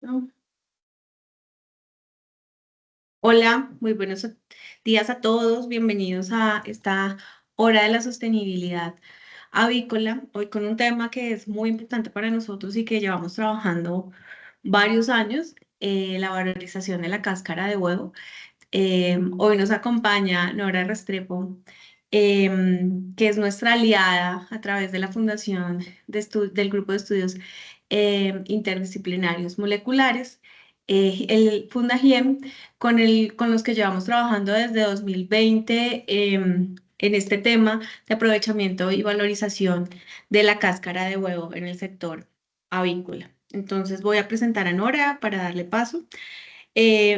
No. Hola, muy buenos días a todos. Bienvenidos a esta hora de la sostenibilidad avícola. Hoy con un tema que es muy importante para nosotros y que llevamos trabajando varios años, la valorización de la cáscara de huevo. Hoy nos acompaña Nora Restrepo, que es nuestra aliada a través de la Fundación del Grupo de Estudios Interdisciplinarios Moleculares, el Fundagiem, con los que llevamos trabajando desde 2020 en este tema de aprovechamiento y valorización de la cáscara de huevo en el sector avícola. Entonces voy a presentar a Nora para darle paso.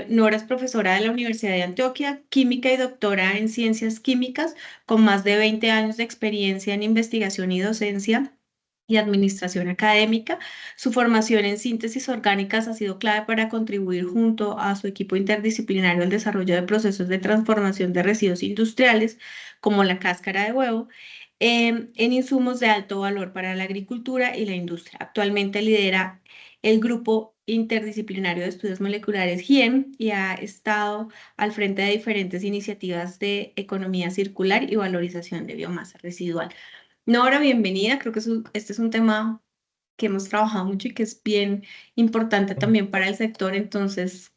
Nora es profesora de la Universidad de Antioquia, química y doctora en ciencias químicas, con más de 20 años de experiencia en investigación y docencia y administración académica. Su formación en síntesis orgánicas ha sido clave para contribuir junto a su equipo interdisciplinario al desarrollo de procesos de transformación de residuos industriales, como la cáscara de huevo, en insumos de alto valor para la agricultura y la industria. Actualmente lidera el Grupo Interdisciplinario de Estudios Moleculares GIEM y ha estado al frente de diferentes iniciativas de economía circular y valorización de biomasa residual. Nora, bienvenida. Creo que este es un tema que hemos trabajado mucho y que es bien importante también para el sector, entonces,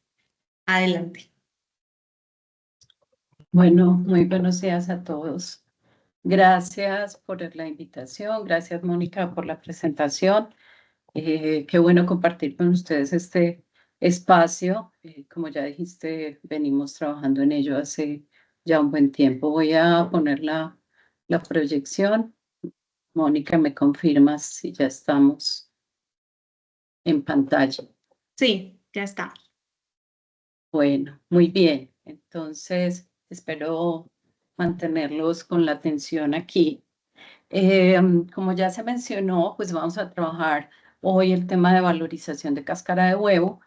adelante. Bueno, muy buenos días a todos. Gracias por la invitación. Gracias, Mónica, por la presentación. Qué bueno compartir con ustedes este espacio. Como ya dijiste, venimos trabajando en ello hace ya un buen tiempo. Voy a poner la proyección. Mónica, ¿me confirmas si ya estamos en pantalla? Sí, ya está. Bueno, muy bien. Entonces, espero mantenerlos con la atención aquí. Como ya se mencionó, pues vamos a trabajar hoy el tema de valorización de cáscara de huevo.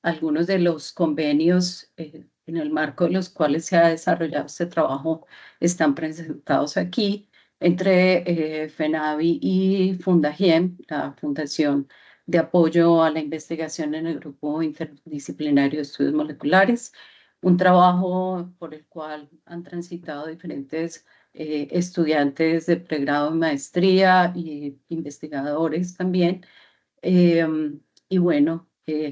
Algunos de los convenios en el marco de los cuales se ha desarrollado este trabajo están presentados aquí entre FENAVI y Fundagiem, la Fundación de Apoyo a la Investigación en el Grupo Interdisciplinario de Estudios Moleculares, un trabajo por el cual han transitado diferentes estudiantes de pregrado y maestría y investigadores también. Eh, y bueno,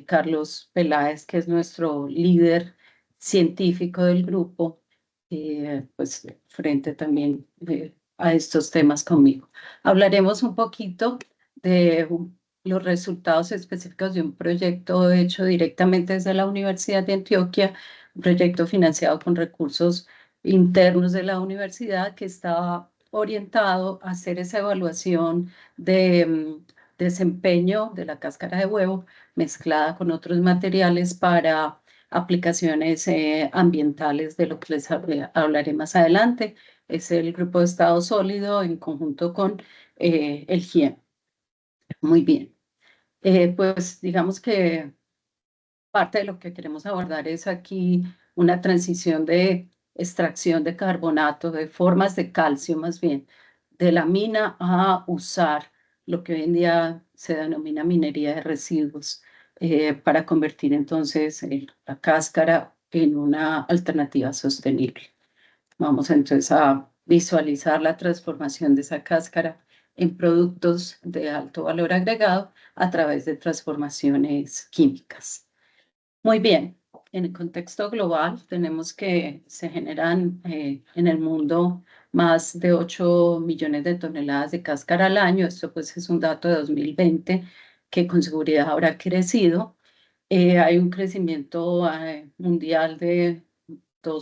Carlos Peláez, que es nuestro líder científico del grupo, pues frente también a estos temas conmigo. Hablaremos un poquito de los resultados específicos de un proyecto hecho directamente desde la Universidad de Antioquia, un proyecto financiado con recursos internos de la universidad que estaba orientado a hacer esa evaluación de desempeño de la cáscara de huevo mezclada con otros materiales para aplicaciones ambientales, de lo que les hablaré más adelante. Es el grupo de estado sólido en conjunto con el GIEM. Muy bien. Pues digamos que parte de lo que queremos abordar es aquí una transición de extracción de carbonato, de formas de calcio más bien, de la mina a usar lo que hoy en día se denomina minería de residuos, para convertir entonces la cáscara en una alternativa sostenible. Vamos entonces a visualizar la transformación de esa cáscara en productos de alto valor agregado a través de transformaciones químicas. Muy bien, en el contexto global tenemos que se generan en el mundo más de 8 millones de toneladas de cáscara al año. Esto pues es un dato de 2020 que con seguridad habrá crecido. Hay un crecimiento mundial de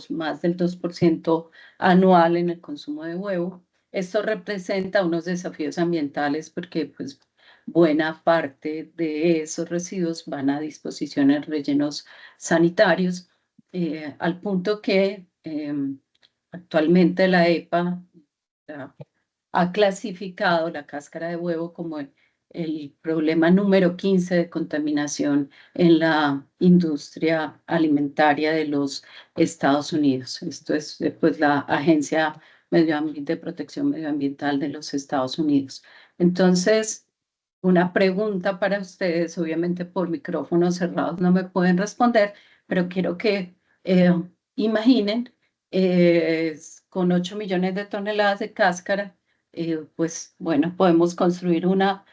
más del 2% anual en el consumo de huevo. Esto representa unos desafíos ambientales porque pues buena parte de esos residuos van a disposición en rellenos sanitarios, al punto que actualmente la EPA ha clasificado la cáscara de huevo como el problema número 15 de contaminación en la industria alimentaria de los Estados Unidos. Esto es pues, la Agencia de Protección Medioambiental de los Estados Unidos. Entonces, una pregunta para ustedes. Obviamente por micrófonos cerrados no me pueden responder, pero quiero que imaginen con 8 millones de toneladas de cáscara, pues bueno, podemos construir una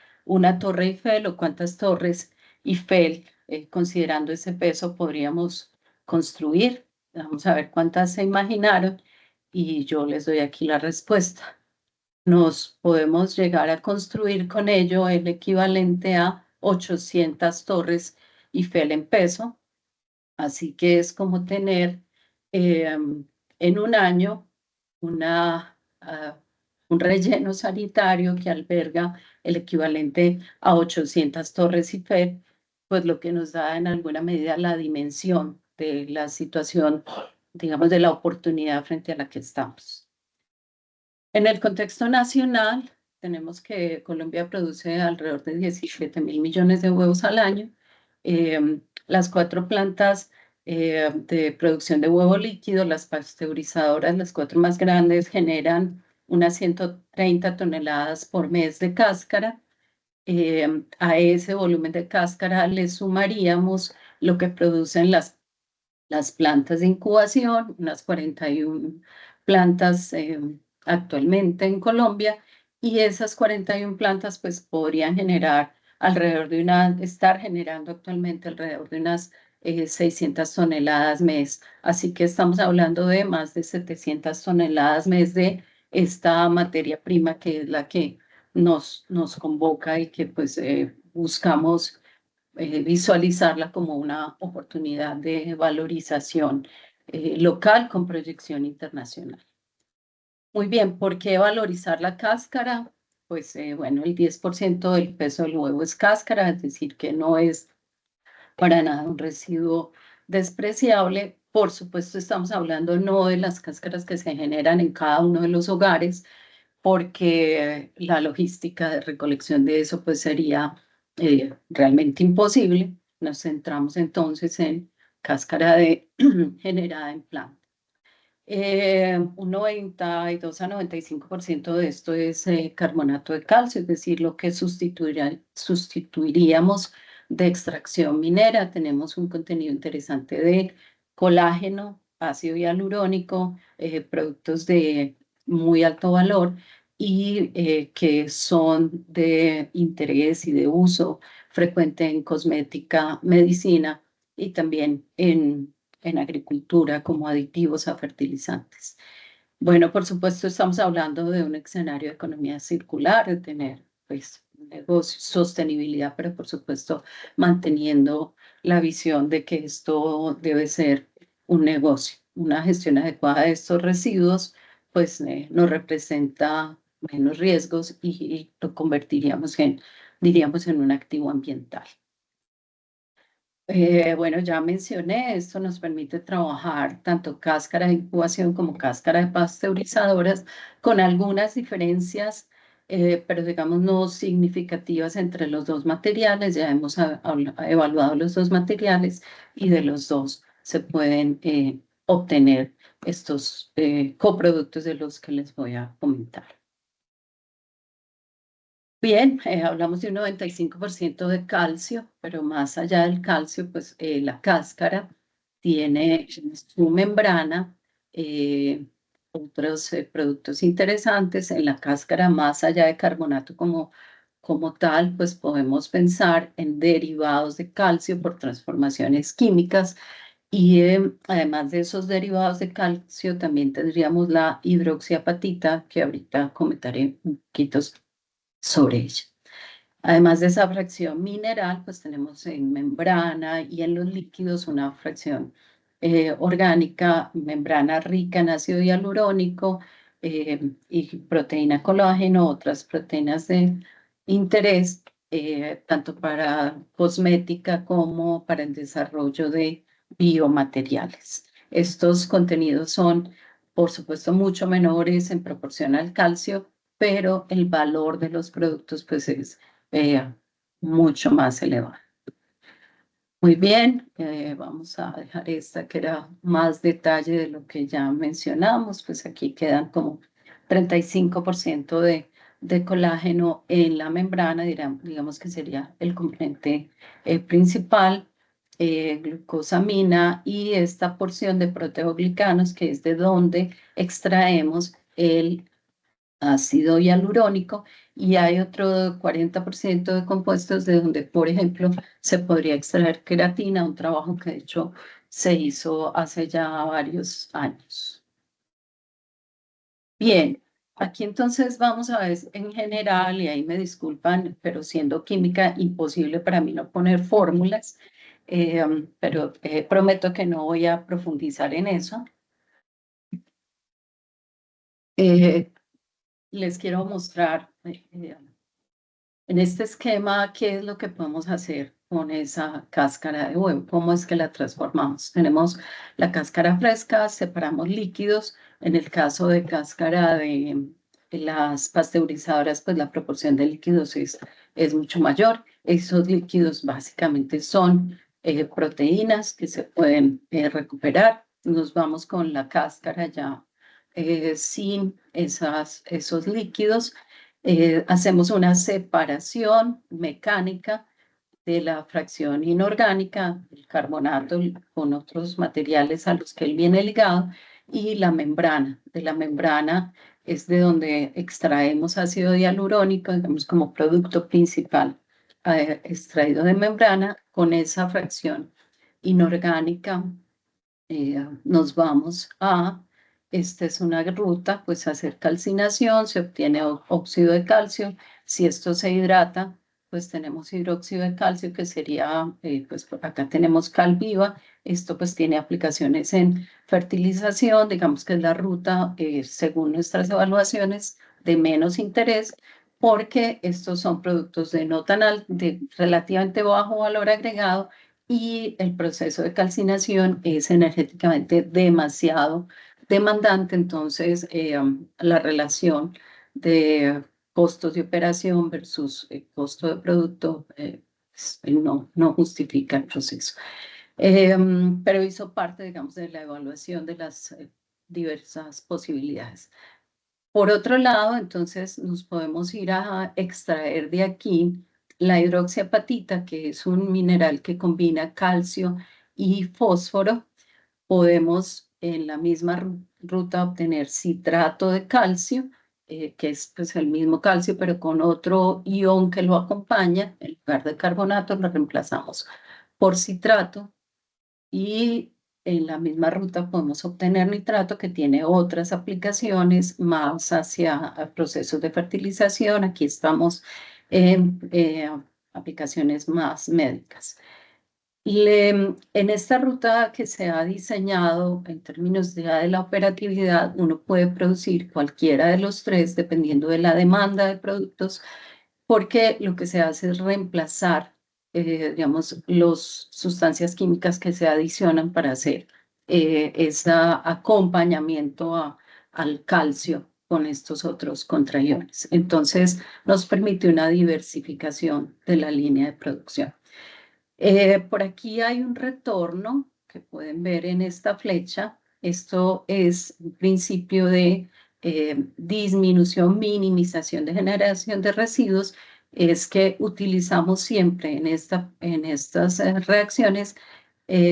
torre Eiffel, o cuántas torres Eiffel, considerando ese peso, podríamos construir. Vamos a ver cuántas se imaginaron y yo les doy aquí la respuesta. Nos podemos llegar a construir con ello el equivalente a 800 torres Eiffel en peso. Así que es como tener en un año un relleno sanitario que alberga el equivalente a 800 torres Eiffel, pues lo que nos da en alguna medida la dimensión de la situación, digamos, de la oportunidad frente a la que estamos. En el contexto nacional, tenemos que Colombia produce alrededor de 17.000 millones de huevos al año. Las 4 plantas de producción de huevo líquido, las pasteurizadoras, las 4 más grandes, generan unas 130 toneladas por mes de cáscara. A ese volumen de cáscara le sumaríamos lo que producen las plantas de incubación, unas 41 plantas actualmente en Colombia, y esas 41 plantas pues podrían generar estar generando actualmente alrededor de unas 600 toneladas mes. Así que estamos hablando de más de 700 toneladas mes de esta materia prima, que es la que nos convoca y que pues buscamos visualizarla como una oportunidad de valorización local con proyección internacional. Muy bien, ¿por qué valorizar la cáscara? Pues bueno, el 10% del peso del huevo es cáscara, es decir, que no es para nada un residuo despreciable. Por supuesto, estamos hablando no de las cáscaras que se generan en cada uno de los hogares, porque la logística de recolección de eso pues sería realmente imposible. Nos centramos entonces en cáscara generada en planta. Un 92 a 95% de esto es carbonato de calcio, es decir, lo que sustituiríamos de extracción minera. Tenemos un contenido interesante de colágeno, ácido hialurónico, productos de muy alto valor y que son de interés y de uso frecuente en cosmética, medicina y también en agricultura como aditivos a fertilizantes. Bueno, por supuesto, estamos hablando de un escenario de economía circular, de tener pues, un negocio, sostenibilidad, pero por supuesto manteniendo la visión de que esto debe ser un negocio. Una gestión adecuada de estos residuos pues nos representa menos riesgos y lo convertiríamos diríamos, en un activo ambiental. Bueno, ya mencioné, esto nos permite trabajar tanto cáscara de incubación como cáscara de pasteurizadoras, con algunas diferencias, pero digamos no significativas entre los dos materiales. Ya hemos evaluado los dos materiales y de los dos se pueden obtener estos coproductos de los que les voy a comentar. Bien, hablamos de un 95% de calcio, pero más allá del calcio, pues la cáscara tiene en su membrana otros productos interesantes. En la cáscara, más allá de carbonato como tal, pues podemos pensar en derivados de calcio por transformaciones químicas. Y además de esos derivados de calcio, también tendríamos la hidroxiapatita, que ahorita comentaré un poquito sobre ella. Además de esa fracción mineral, pues tenemos en membrana y en los líquidos una fracción orgánica, membrana rica en ácido hialurónico y proteína colágeno, otras proteínas de interés, tanto para cosmética como para el desarrollo de biomateriales. Estos contenidos son, por supuesto, mucho menores en proporción al calcio, pero el valor de los productos pues es mucho más elevado. Muy bien, vamos a dejar esta que era más detalle de lo que ya mencionamos, pues aquí quedan como 35% de de colágeno en la membrana, digamos que sería el componente principal, glucosamina y esta porción de proteoglicanos, que es de donde extraemos el ácido hialurónico, y hay otro 40% de compuestos de donde, por ejemplo, se podría extraer queratina, un trabajo que de hecho se hizo hace ya varios años. Bien, aquí entonces vamos a ver en general, y ahí me disculpan, pero siendo química, imposible para mí no poner fórmulas, pero prometo que no voy a profundizar en eso. Eh, Les quiero mostrar en este esquema qué es lo que podemos hacer con esa cáscara de huevo, cómo es que la transformamos. Tenemos la cáscara fresca, separamos líquidos. En el caso de cáscara de las pasteurizadoras, pues la proporción de líquidos es mucho mayor. Esos líquidos básicamente son proteínas que se pueden recuperar. Nos vamos con la cáscara ya sin esos líquidos. Hacemos una separación mecánica de la fracción inorgánica, el carbonato con otros materiales a los que él viene ligado, y la membrana. De la membrana es de donde extraemos ácido hialurónico, digamos, como producto principal extraído de membrana. Con esa fracción inorgánica nos vamos a, esta es una ruta, pues hacer calcinación, se obtiene óxido de calcio. Si esto se hidrata, pues tenemos hidróxido de calcio, que sería, pues acá tenemos cal viva. Esto pues tiene aplicaciones en fertilización, digamos que es la ruta, según nuestras evaluaciones, de menos interés, porque estos son productos de no tan alto, de relativamente bajo valor agregado, y el proceso de calcinación es energéticamente demasiado demandante. Entonces la relación de costos de operación versus costo de producto no justifica el proceso. Pero hizo parte, digamos, de la evaluación de las diversas posibilidades. Por otro lado, entonces nos podemos ir a extraer de aquí la hidroxiapatita, que es un mineral que combina calcio y fósforo. Podemos en la misma ruta obtener citrato de calcio, que es pues, el mismo calcio, pero con otro ion que lo acompaña. En lugar de carbonato, lo reemplazamos por citrato. Y en la misma ruta podemos obtener nitrato, que tiene otras aplicaciones más hacia procesos de fertilización. Aquí estamos en aplicaciones más médicas. En esta ruta que se ha diseñado en términos de la operatividad, uno puede producir cualquiera de los tres dependiendo de la demanda de productos, porque lo que se hace es reemplazar, digamos, las sustancias químicas que se adicionan para hacer ese acompañamiento al calcio con estos otros contraiones. Entonces, nos permite una diversificación de la línea de producción. Por aquí hay un retorno que pueden ver en esta flecha. Esto es un principio de disminución, minimización de generación de residuos. Es que utilizamos siempre en estas reacciones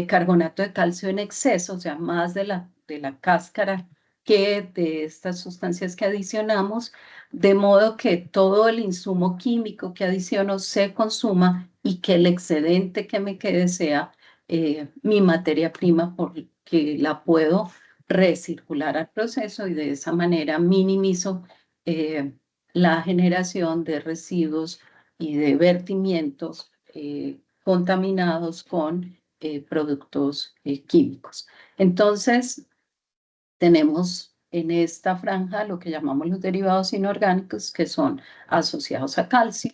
carbonato de calcio en exceso, o sea, más de la cáscara que de estas sustancias que adicionamos, de modo que todo el insumo químico que adiciono se consuma y que el excedente que me quede sea mi materia prima, porque la puedo recircular al proceso, y de esa manera minimizo la generación de residuos y de vertimientos contaminados con productos químicos. Entonces, tenemos en esta franja lo que llamamos los derivados inorgánicos, que son asociados a calcio,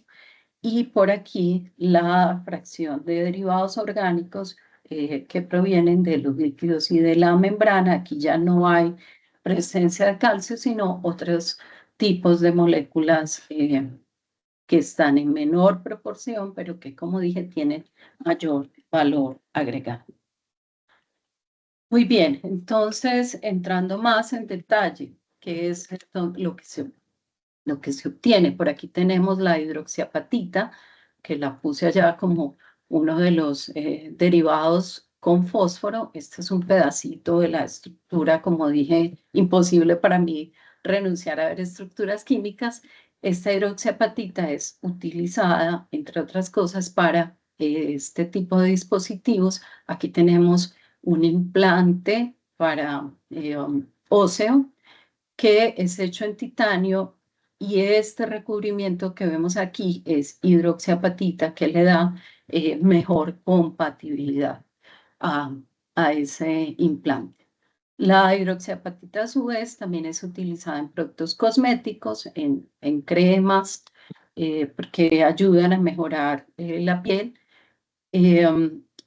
y por aquí la fracción de derivados orgánicos que provienen de los líquidos y de la membrana. Aquí ya no hay presencia de calcio, sino otros tipos de moléculas que están en menor proporción, pero que, como dije, tienen mayor valor agregado. Muy bien, entonces entrando más en detalle, ¿qué es lo que se lo que se obtiene. Por aquí tenemos la hidroxiapatita, que la puse allá como uno de los derivados con fósforo. Este es un pedacito de la estructura, como dije, imposible para mí renunciar a ver estructuras químicas. Esta hidroxiapatita es utilizada, entre otras cosas, para este tipo de dispositivos. Aquí tenemos un implante para óseo que es hecho en titanio y este recubrimiento que vemos aquí es hidroxiapatita que le da mejor compatibilidad a, a ese implante. La hidroxiapatita a su vez también es utilizada en productos cosméticos, en cremas, porque ayudan a mejorar la piel.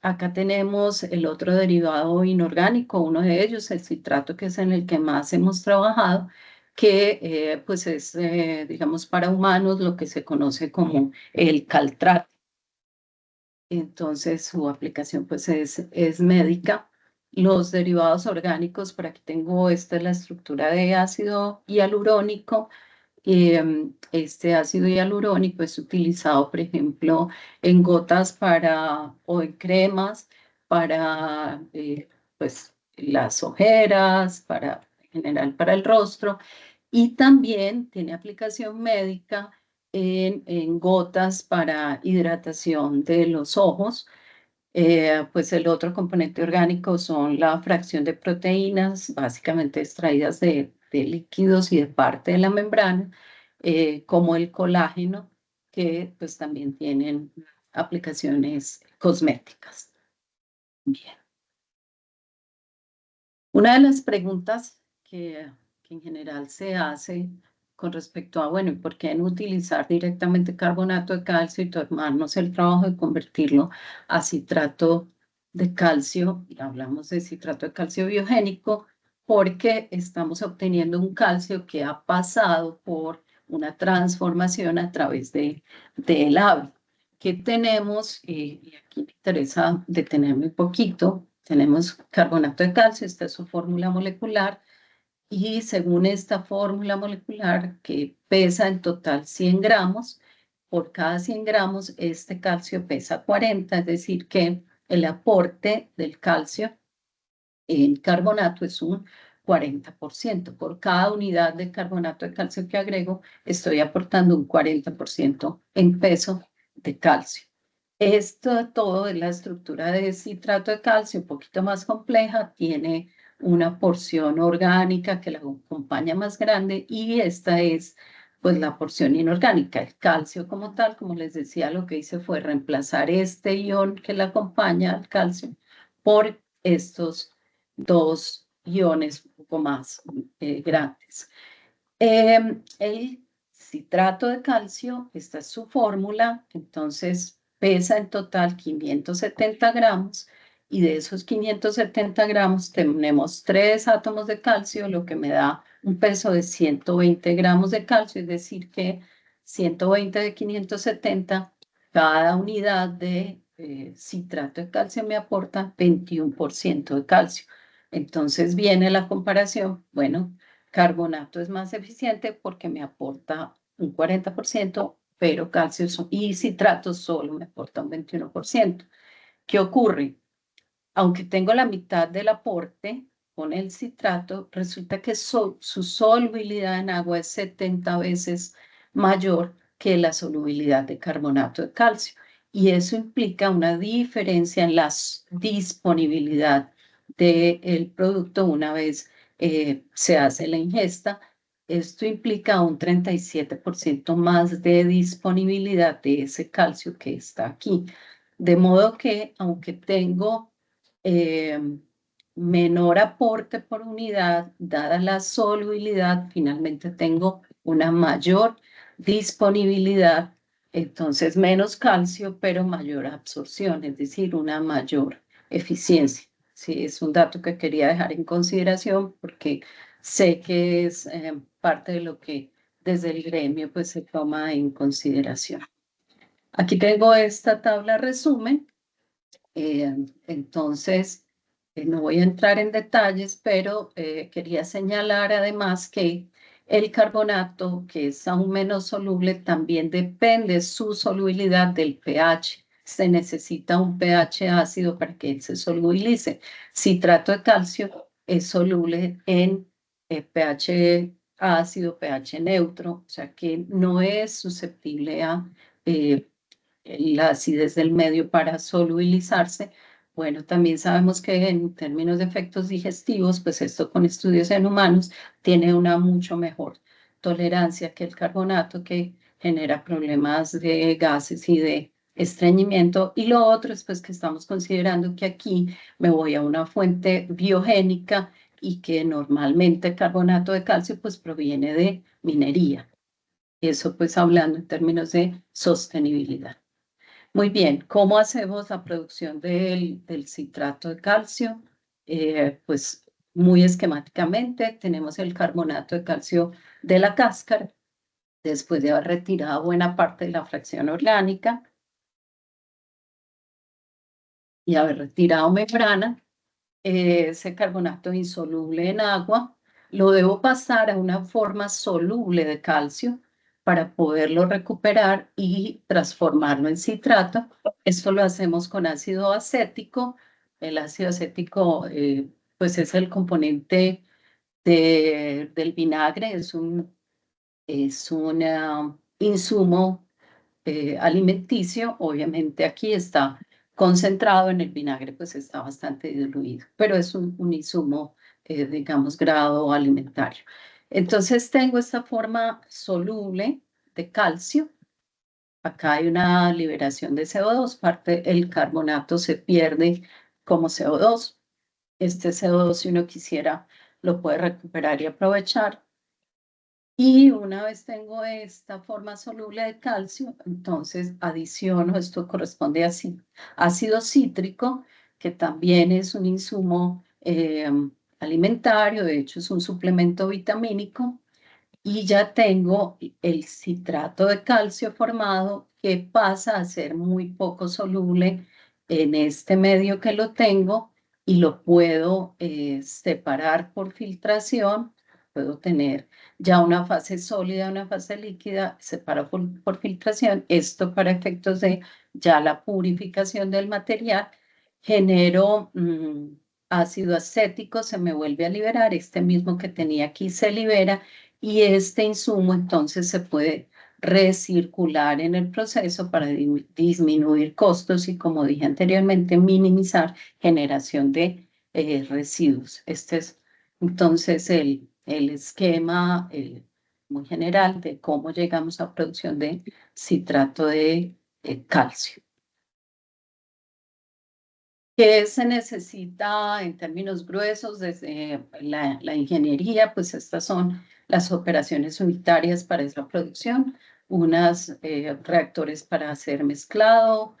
Acá tenemos el otro derivado inorgánico, uno de ellos, el citrato, que es en el que más hemos trabajado, que pues es, digamos, para humanos lo que se conoce como el caltrate. Entonces su aplicación pues es médica. Los derivados orgánicos, por aquí tengo, esta es la estructura de ácido hialurónico. Este ácido hialurónico es utilizado, por ejemplo, en gotas para, o en cremas para pues, las ojeras, para, en general para el rostro, y también tiene aplicación médica en gotas para hidratación de los ojos. Pues el otro componente orgánico son la fracción de proteínas, básicamente extraídas de líquidos y de parte de la membrana, como el colágeno, que pues también tienen aplicaciones cosméticas. Bien. Una de las preguntas que en general se hace con respecto a, bueno, ¿y por qué no utilizar directamente carbonato de calcio y tomarnos el trabajo de convertirlo a citrato de calcio? Y hablamos de citrato de calcio biogénico porque estamos obteniendo un calcio que ha pasado por una transformación a través del ave. ¿Qué tenemos? Y aquí me interesa detenerme un poquito. Tenemos carbonato de calcio, esta es su fórmula molecular, y según esta fórmula molecular, que pesa en total 100 gramos, por cada 100 gramos este calcio pesa 40, es decir, que el aporte del calcio en carbonato es un 40%. Por cada unidad de carbonato de calcio que agrego, estoy aportando un 40% en peso de calcio. Esto todo es la estructura de citrato de calcio, un poquito más compleja, tiene una porción orgánica que la acompaña más grande y esta es pues la porción inorgánica. El calcio como tal, como les decía, lo que hice fue reemplazar este ion que la acompaña al calcio por estos dos iones un poco más grandes. El citrato de calcio, esta es su fórmula, entonces pesa en total 570 gramos y de esos 570 gramos tenemos 3 átomos de calcio, lo que me da un peso de 120 gramos de calcio, es decir que 120 de 570, cada unidad de citrato de calcio me aporta 21% de calcio. Entonces viene la comparación, bueno, carbonato es más eficiente porque me aporta un 40%, pero calcio y citrato solo me aporta un 21%. ¿Qué ocurre? Aunque tengo la mitad del aporte con el citrato, resulta que su solubilidad en agua es 70 veces mayor que la solubilidad de carbonato de calcio. Y eso implica una diferencia en la disponibilidad del producto una vez se hace la ingesta. Esto implica un 37% más de disponibilidad de ese calcio que está aquí. De modo que, aunque tengo eh, menor aporte por unidad, dada la solubilidad, finalmente tengo una mayor disponibilidad, entonces menos calcio, pero mayor absorción, es decir, una mayor eficiencia. Sí, es un dato que quería dejar en consideración porque sé que es parte de lo que desde el gremio pues se toma en consideración. Aquí tengo esta tabla resumen. Entonces, no voy a entrar en detalles, pero quería señalar además que El carbonato, que es aún menos soluble, también depende su solubilidad del pH. Se necesita un pH ácido para que se solubilice. Citrato de calcio es soluble en pH ácido, pH neutro, o sea que no es susceptible a la acidez del medio para solubilizarse. Bueno, también sabemos que en términos de efectos digestivos, pues esto con estudios en humanos tiene una mucho mejor tolerancia que el carbonato, que genera problemas de gases y de estreñimiento. Y lo otro es pues que estamos considerando que aquí me voy a una fuente biogénica y que normalmente el carbonato de calcio pues proviene de minería. Eso pues hablando en términos de sostenibilidad. Muy bien, ¿cómo hacemos la producción del citrato de calcio? Pues muy esquemáticamente tenemos el carbonato de calcio de la cáscara, después de haber retirado buena parte de la fracción orgánica y haber retirado membrana, ese carbonato insoluble en agua, lo debo pasar a una forma soluble de calcio para poderlo recuperar y transformarlo en citrato. Esto lo hacemos con ácido acético. El ácido acético, pues es el componente del vinagre, es un insumo alimenticio. Obviamente aquí está concentrado en el vinagre, pues está bastante diluido, pero es un insumo, digamos, grado alimentario. Entonces tengo esta forma soluble de calcio. Acá hay una liberación de CO2, parte el carbonato se pierde como CO2. Este CO2, si uno quisiera, lo puede recuperar y aprovechar. Y una vez tengo esta forma soluble de calcio, entonces adiciono, esto corresponde a ácido cítrico, que también es un insumo alimentario, de hecho es un suplemento vitamínico, y ya tengo el citrato de calcio formado que pasa a ser muy poco soluble en este medio que lo tengo y lo puedo separar por filtración. Puedo tener ya una fase sólida, una fase líquida, separo por filtración. Esto para efectos de ya la purificación del material. Genero ácido acético, se me vuelve a liberar. Este mismo que tenía aquí se libera y este insumo entonces se puede recircular en el proceso para disminuir costos y, como dije anteriormente, minimizar generación de residuos. Este es entonces el esquema muy general de cómo llegamos a producción de citrato de calcio. ¿Qué se necesita en términos gruesos desde la ingeniería? Pues estas son las operaciones unitarias para esa producción, unos reactores para hacer mezclado,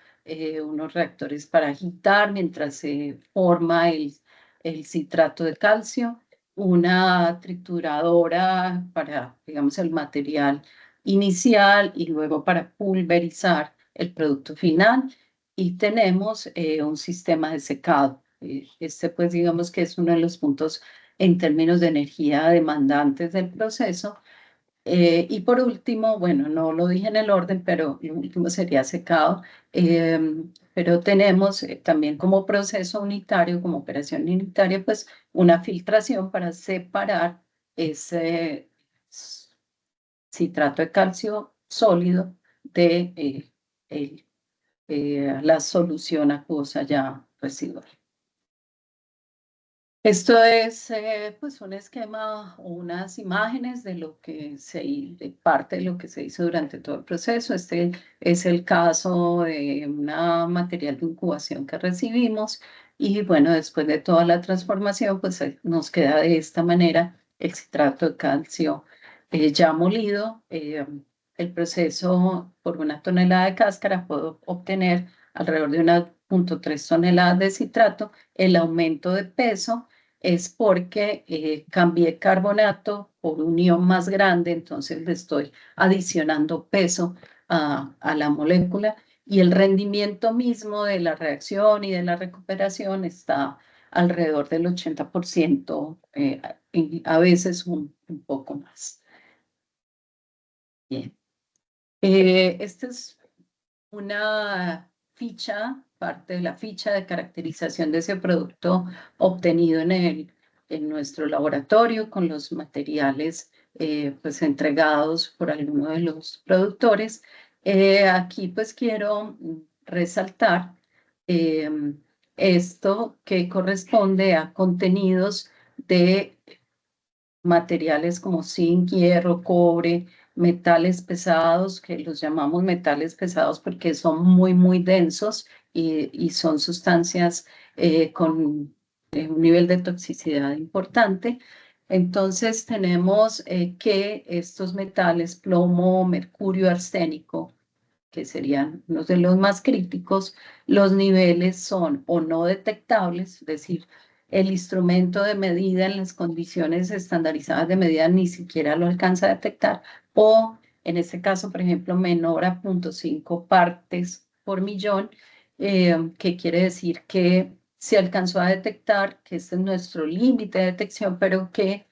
unos reactores para agitar mientras se forma el citrato de calcio, una trituradora para, digamos, el material inicial y luego para pulverizar el producto final y tenemos un sistema de secado. Este, pues, digamos que es uno de los puntos en términos de energía demandantes del proceso. Y por último, bueno, no lo dije en el orden, pero lo último sería secado. Pero tenemos también como proceso unitario, como operación unitaria, pues una filtración para separar ese citrato de calcio sólido de la solución acuosa ya residual. Esto es pues un esquema o unas imágenes de lo que de parte de lo que se hizo durante todo el proceso. Este es el caso de una material de incubación que recibimos y bueno, después de toda la transformación, pues nos queda de esta manera el citrato de calcio ya molido. El proceso por una tonelada de cáscara puedo obtener alrededor de 1,3 toneladas de citrato. El aumento de peso es porque cambié carbonato por un ion más grande, entonces le estoy adicionando peso a la molécula y el rendimiento mismo de la reacción y de la recuperación está alrededor del 80%, y a veces un poco más. Bien. Esta es una ficha, parte de la ficha de caracterización de ese producto obtenido en nuestro laboratorio con los materiales pues entregados por alguno de los productores. Aquí pues quiero resaltar esto que corresponde a contenidos de materiales como zinc, hierro, cobre, metales pesados, que los llamamos metales pesados porque son muy densos y son sustancias con un nivel de toxicidad importante. Entonces tenemos que estos metales, plomo, mercurio, arsénico, que serían unos de los más críticos, los niveles son o no detectables, es decir, el instrumento de medida en las condiciones estandarizadas de medida ni siquiera lo alcanza a detectar, o en este caso, por ejemplo, menor a 0.5 partes por millón, que quiere decir que se alcanzó a detectar, que este es nuestro límite de detección, pero que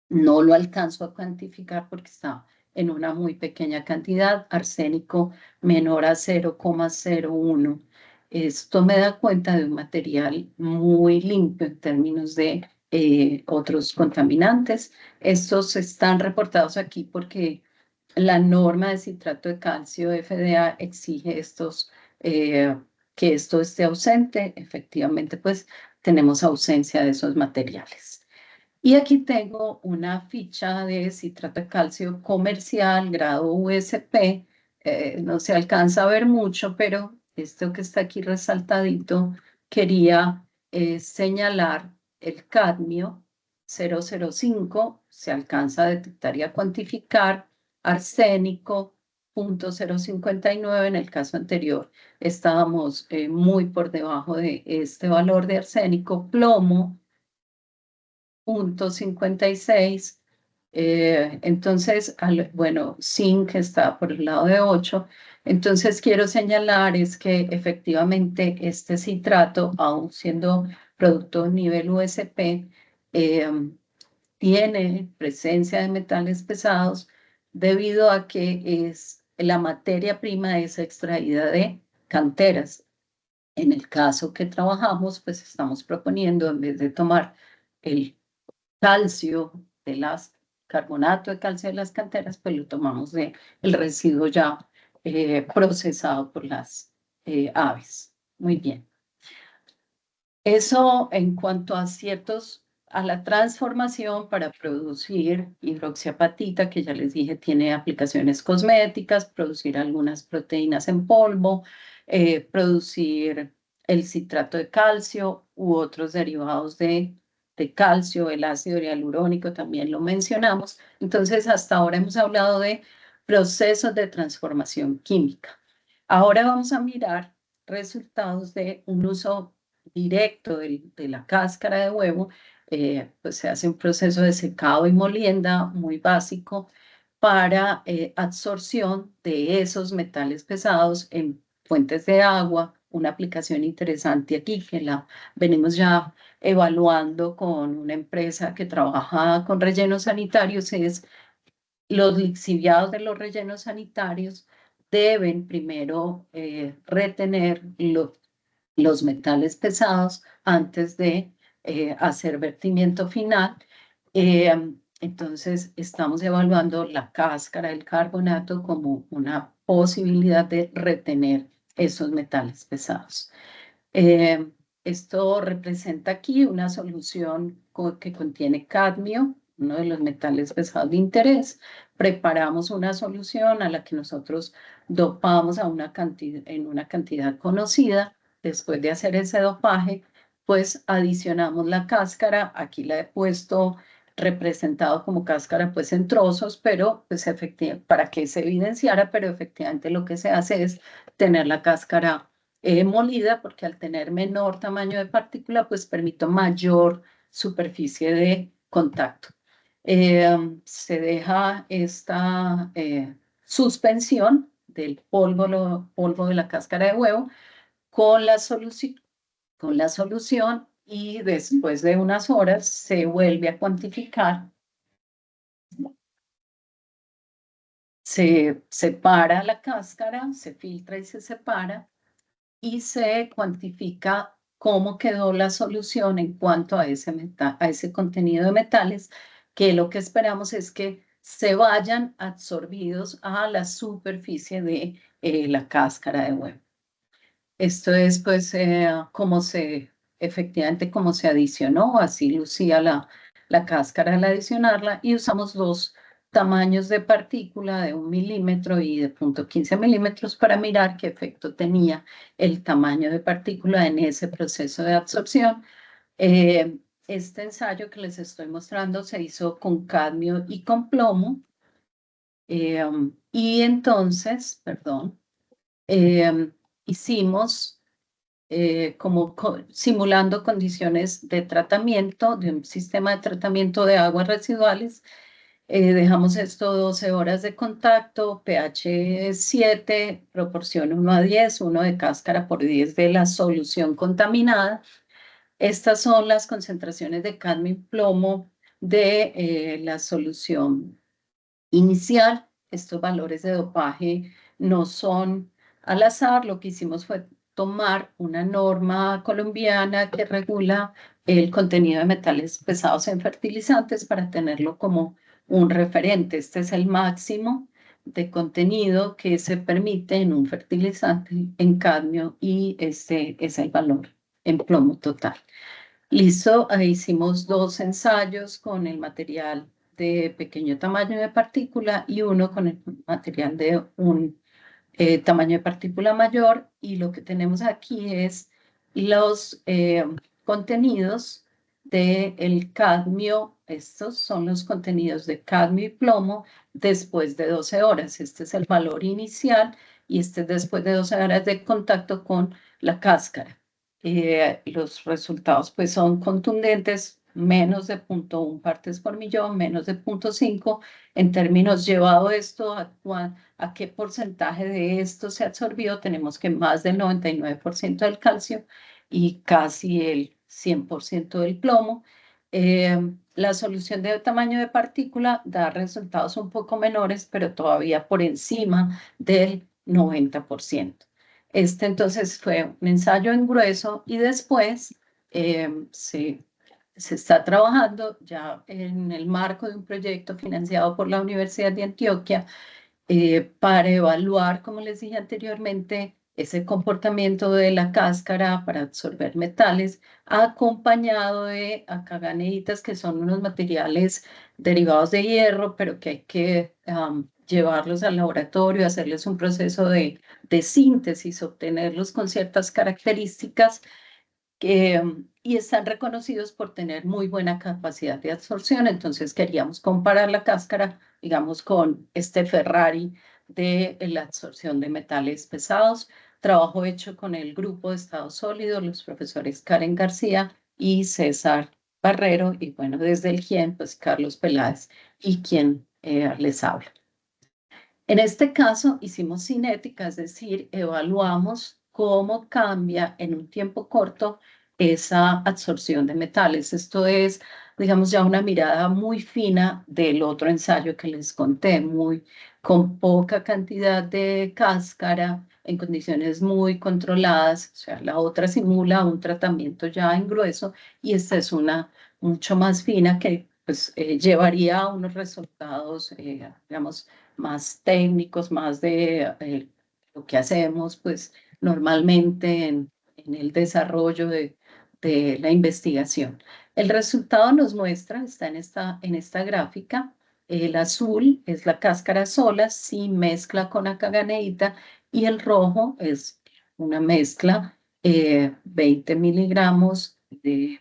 no lo alcanzo a cuantificar porque está en una muy pequeña cantidad, arsénico menor a 0,01. Esto me da cuenta de un material muy limpio en términos de otros contaminantes. Estos están reportados aquí porque la norma de citrato de calcio FDA exige que esto esté ausente. Efectivamente, pues tenemos ausencia de esos materiales. Y aquí tengo una ficha de citrato de calcio comercial, grado USP. No se alcanza a ver mucho, pero esto que está aquí resaltadito, quería señalar el cadmio 0,05, se alcanza a detectar y a cuantificar, arsénico 0,059, en el caso anterior estábamos muy por debajo de este valor de arsénico, plomo 0,56. Entonces, bueno, zinc está por el lado de 8. Entonces, quiero señalar es que efectivamente este citrato, aun siendo producto nivel USP, tiene presencia de metales pesados debido a que la materia prima es extraída de canteras. En el caso que trabajamos, pues estamos proponiendo, en vez de tomar el calcio de las carbonato de calcio de las canteras, pues lo tomamos de el residuo ya procesado por las aves. Muy bien. Eso en cuanto a la transformación para producir hidroxiapatita, que ya les dije, tiene aplicaciones cosméticas, producir algunas proteínas en polvo, producir el citrato de calcio u otros derivados de calcio, el ácido hialurónico también lo mencionamos. Entonces, hasta ahora hemos hablado de procesos de transformación química. Ahora vamos a mirar resultados de un uso directo de la cáscara de huevo. Pues se hace un proceso de secado y molienda muy básico para absorción de esos metales pesados en fuentes de agua. Una aplicación interesante aquí que la venimos ya evaluando con una empresa que trabaja con rellenos sanitarios es los lixiviados de los rellenos sanitarios deben primero retener los metales pesados antes de hacer vertimiento final. Entonces, estamos evaluando la cáscara del carbonato como una posibilidad de retener esos metales pesados. Eh, Esto representa aquí una solución que contiene cadmio, uno de los metales pesados de interés. Preparamos una solución a la que nosotros dopamos en una cantidad conocida. Después de hacer ese dopaje, pues adicionamos la cáscara. Aquí la he puesto representado como cáscara pues en trozos, pero pues efectivamente para que se evidenciara, pero efectivamente lo que se hace es tener la cáscara molida, porque al tener menor tamaño de partícula, pues permito mayor superficie de contacto. Se deja esta suspensión del polvo de la cáscara de huevo con con la solución y después de unas horas se vuelve a cuantificar se separa la cáscara, se filtra y se separa y se cuantifica cómo quedó la solución en cuanto a a ese contenido de metales, que lo que esperamos es que se vayan absorbidos a la superficie de la cáscara de huevo. Esto es pues efectivamente como se adicionó, así lucía la cáscara al adicionarla y usamos dos tamaños de partícula de 1 milímetro y de 0,15 milímetros para mirar qué efecto tenía el tamaño de partícula en ese proceso de absorción. Este ensayo que les estoy mostrando se hizo con cadmio y con plomo. Y entonces, perdón, hicimos como simulando condiciones de tratamiento, de un sistema de tratamiento de aguas residuales. Dejamos esto 12 horas de contacto, pH 7, proporción 1:10, 1 de cáscara por 10 de la solución contaminada. Estas son las concentraciones de cadmio y plomo de la solución inicial. Estos valores de dopaje no son al azar. Lo que hicimos fue tomar una norma colombiana que regula el contenido de metales pesados en fertilizantes para tenerlo como un referente. Este es el máximo de contenido que se permite en un fertilizante en cadmio y este es el valor en plomo total. Listo, ahí hicimos dos ensayos con el material de pequeño tamaño de partícula y uno con el material de un tamaño de partícula mayor, y lo que tenemos aquí es los contenidos del cadmio. Estos son los contenidos de cadmio y plomo después de 12 horas. Este es el valor inicial y este es después de 12 horas de contacto con la cáscara. Los resultados pues son contundentes, menos de 0,1 partes por millón, menos de 0,5. En términos, llevado esto a qué porcentaje de esto se absorbió, tenemos que más del 99% del calcio y casi el 100% del plomo. La solución de tamaño de partícula da resultados un poco menores, pero todavía por encima del 90%. Este entonces fue un ensayo en grueso y después se está trabajando ya en el marco de un proyecto financiado por la Universidad de Antioquia para evaluar, como les dije anteriormente, ese comportamiento de la cáscara para absorber metales, acompañado de acaganeitas, que son unos materiales derivados de hierro, pero que hay que llevarlos al laboratorio, hacerles un proceso de síntesis, obtenerlos con ciertas características y están reconocidos por tener muy buena capacidad de absorción. Entonces queríamos comparar la cáscara, digamos, con este Ferrari de la absorción de metales pesados. Trabajo hecho con el grupo de estado sólido, los profesores Karen García y César Barrero, y bueno, desde el GIEM, pues Carlos Peláez y quien les habla. En este caso hicimos cinética, es decir, evaluamos cómo cambia en un tiempo corto esa absorción de metales. Esto es, digamos, ya una mirada muy fina del otro ensayo que les conté, con poca cantidad de cáscara, en condiciones muy controladas. O sea, la otra simula un tratamiento ya en grueso y esta es una mucho más fina que pues, llevaría a unos resultados, digamos, más técnicos, más de lo que hacemos pues normalmente en el desarrollo de la investigación. El resultado nos muestra, está en esta gráfica, el azul es la cáscara sola sin mezcla con acaganeíta y el rojo es una mezcla, 20 miligramos de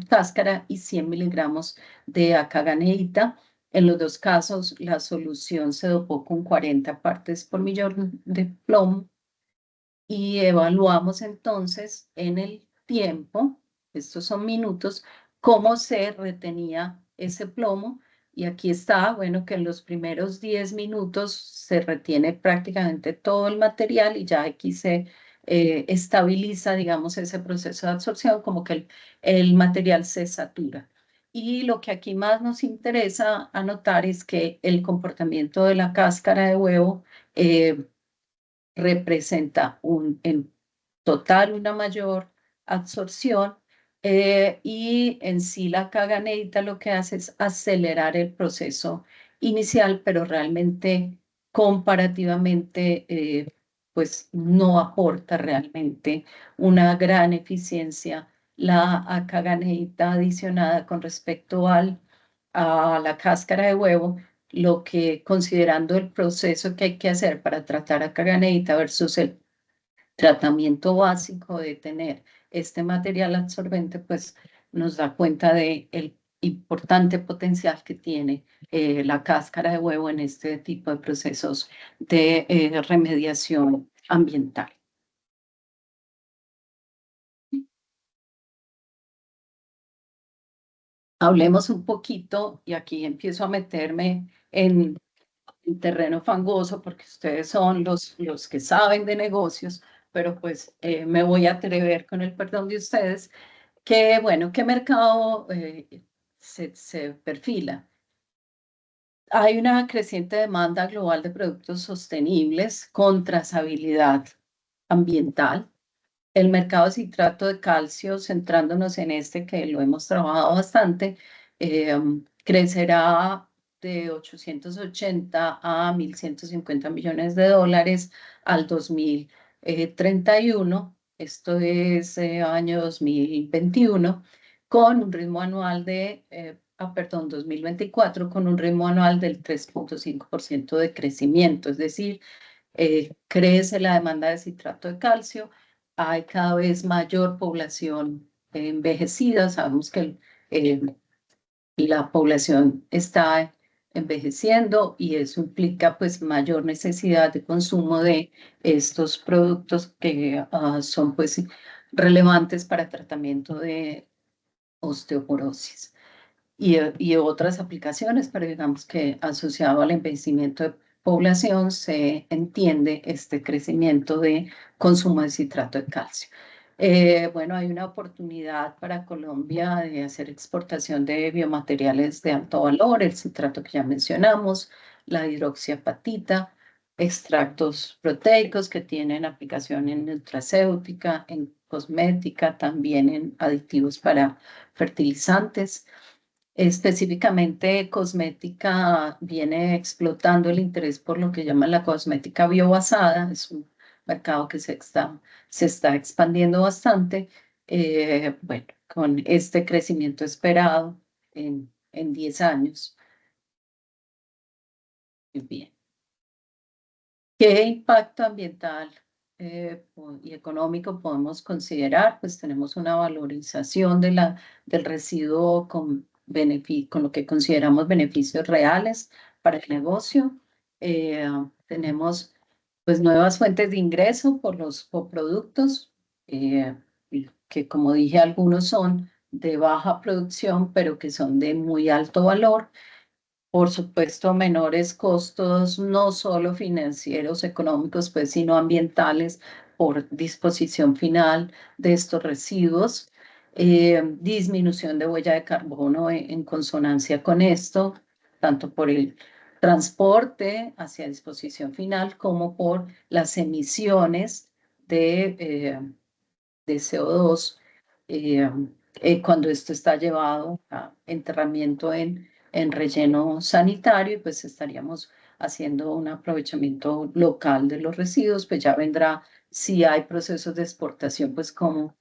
cáscara y 100 miligramos de acaganeíta. En los dos casos, la solución se dopó con 40 partes por millón de plomo y evaluamos entonces en el tiempo, estos son minutos, cómo se retenía ese plomo. Y aquí está, bueno, que en los primeros 10 minutos se retiene prácticamente todo el material y ya aquí se estabiliza, digamos, ese proceso de absorción, como que el material se satura. Y lo que aquí más nos interesa anotar es que el comportamiento de la cáscara de huevo representa en total una mayor absorción y en sí la caganeita lo que hace es acelerar el proceso inicial, pero realmente comparativamente pues no aporta realmente una gran eficiencia la caganeita adicionada con respecto a la cáscara de huevo, lo que considerando el proceso que hay que hacer para tratar a caganeita versus el tratamiento básico de tener este material absorbente, pues nos da cuenta de el importante potencial que tiene la cáscara de huevo en este tipo de procesos de remediación ambiental. Hablemos un poquito, y aquí empiezo a meterme en terreno fangoso, porque ustedes son los que saben de negocios, pero pues me voy a atrever con el perdón de ustedes, que bueno, ¿qué mercado se perfila? Hay una creciente demanda global de productos sostenibles con trazabilidad ambiental. El mercado de citrato de calcio, centrándonos en este que lo hemos trabajado bastante, crecerá de 880 a 1.150 millones de dólares al 2031. Esto es año 2021, con un ritmo anual de, perdón, 2024, con un ritmo anual del 3,5% de crecimiento, es decir, crece la demanda de citrato de calcio, hay cada vez mayor población envejecida, sabemos que eh, la población está envejeciendo y eso implica pues mayor necesidad de consumo de estos productos que son pues relevantes para tratamiento de osteoporosis y otras aplicaciones, pero digamos que asociado al envejecimiento de población se entiende este crecimiento de consumo de citrato de calcio. Bueno, hay una oportunidad para Colombia de hacer exportación de biomateriales de alto valor, el citrato que ya mencionamos, la hidroxiapatita, extractos proteicos que tienen aplicación en nutracéutica, en cosmética, también en aditivos para fertilizantes. Específicamente, cosmética viene explotando el interés por lo que llaman la cosmética biobasada. Es un mercado que se está expandiendo bastante. Bueno, con este crecimiento esperado en 10 años. Muy bien. ¿Qué impacto ambiental y económico podemos considerar? Pues tenemos una valorización del residuo con lo que consideramos beneficios reales para el negocio. Tenemos pues nuevas fuentes de ingreso por los coproductos, que como dije, algunos son de baja producción, pero que son de muy alto valor. Por supuesto, menores costos, no solo financieros, económicos, pues, sino ambientales por disposición final de estos residuos. Disminución de huella de carbono en consonancia con esto, tanto por el transporte hacia disposición final como por las emisiones de CO2 eh, cuando esto está llevado a enterramiento en relleno sanitario, y pues estaríamos haciendo un aprovechamiento local de los residuos, pues ya vendrá si hay procesos de exportación, pues cómo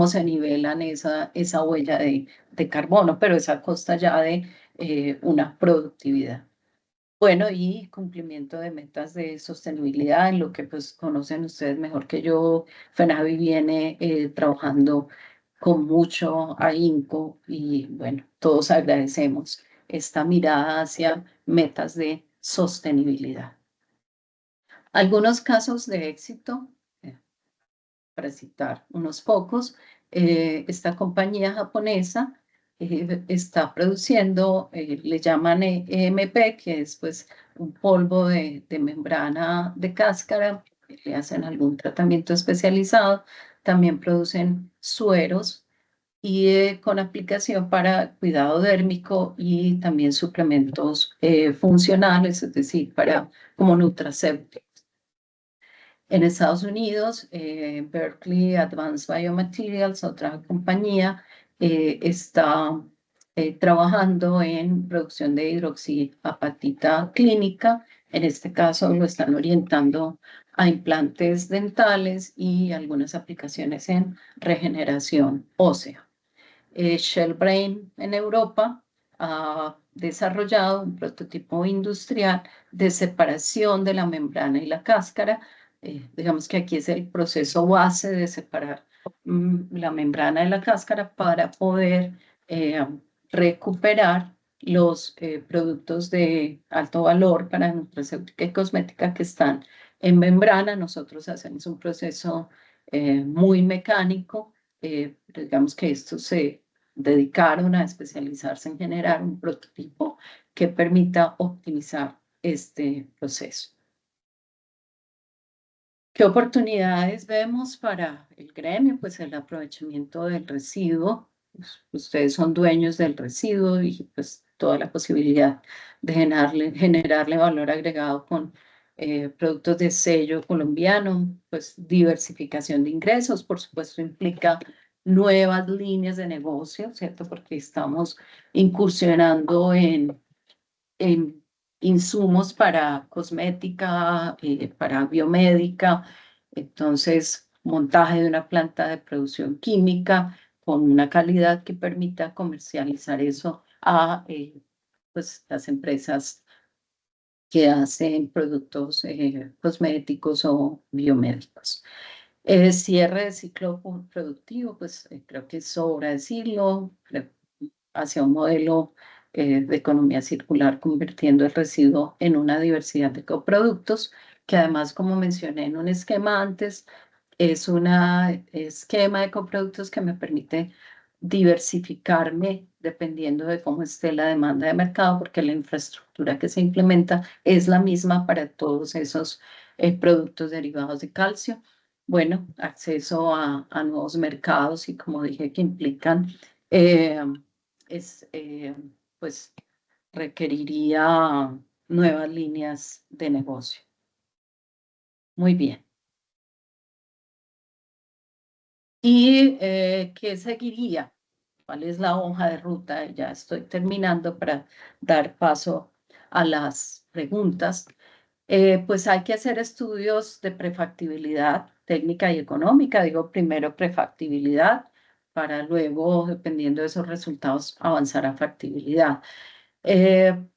se nivelan esa huella de carbono, pero es a costa ya de una productividad. Bueno, y cumplimiento de metas de sostenibilidad, en lo que pues conocen ustedes mejor que yo. FENAVI viene trabajando con mucho ahínco y bueno, todos agradecemos esta mirada hacia metas de sostenibilidad. Algunos casos de éxito, eh, para citar unos pocos, esta compañía japonesa está produciendo, le llaman EMP, que es pues un polvo de membrana de cáscara, le hacen algún tratamiento especializado, también producen sueros y con aplicación para cuidado dérmico y también suplementos funcionales, es decir, para como nutracéuticos. En Estados Unidos, Berkeley Advanced Biomaterials, otra compañía, está trabajando en producción de hidroxiapatita clínica. En este caso lo están orientando a implantes dentales y algunas aplicaciones en regeneración ósea. Shellbrain en Europa ha desarrollado un prototipo industrial de separación de la membrana y la cáscara. Digamos que aquí es el proceso base de separar la membrana de la cáscara para poder eh, recuperar los productos de alto valor para nutracéutica y cosmética que están en membrana. Nosotros hacemos un proceso muy mecánico, digamos que esto se dedicaron a especializarse en generar un prototipo que permita optimizar este proceso. ¿Qué oportunidades vemos para el gremio? Pues el aprovechamiento del residuo. Ustedes son dueños del residuo y pues toda la posibilidad de generarle valor agregado con productos de sello colombiano, pues diversificación de ingresos, por supuesto, implica nuevas líneas de negocio, ¿cierto? Porque estamos incursionando en insumos para cosmética, para biomédica, entonces montaje de una planta de producción química con una calidad que permita comercializar eso a pues, las empresas que hacen productos cosméticos o biomédicos. Cierre de ciclo productivo, pues creo que sobra decirlo, hacia un modelo de economía circular, convirtiendo el residuo en una diversidad de coproductos, que además, como mencioné en un esquema antes, es un esquema de coproductos que me permite diversificarme dependiendo de cómo esté la demanda de mercado, porque la infraestructura que se implementa es la misma para todos esos productos derivados de calcio. Bueno, acceso a nuevos mercados y como dije, que implican eh, pues requeriría nuevas líneas de negocio. Muy bien. ¿Y qué seguiría? ¿Cuál es la hoja de ruta? Ya estoy terminando para dar paso a las preguntas. Pues hay que hacer estudios de prefactibilidad técnica y económica. Digo primero prefactibilidad para luego, dependiendo de esos resultados, avanzar a factibilidad.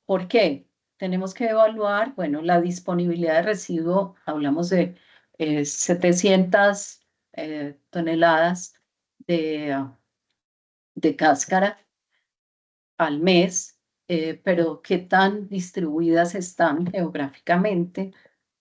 ¿Por qué? Tenemos que evaluar, bueno, la disponibilidad de residuo, hablamos de 700 toneladas de, de cáscara al mes, pero qué tan distribuidas están geográficamente,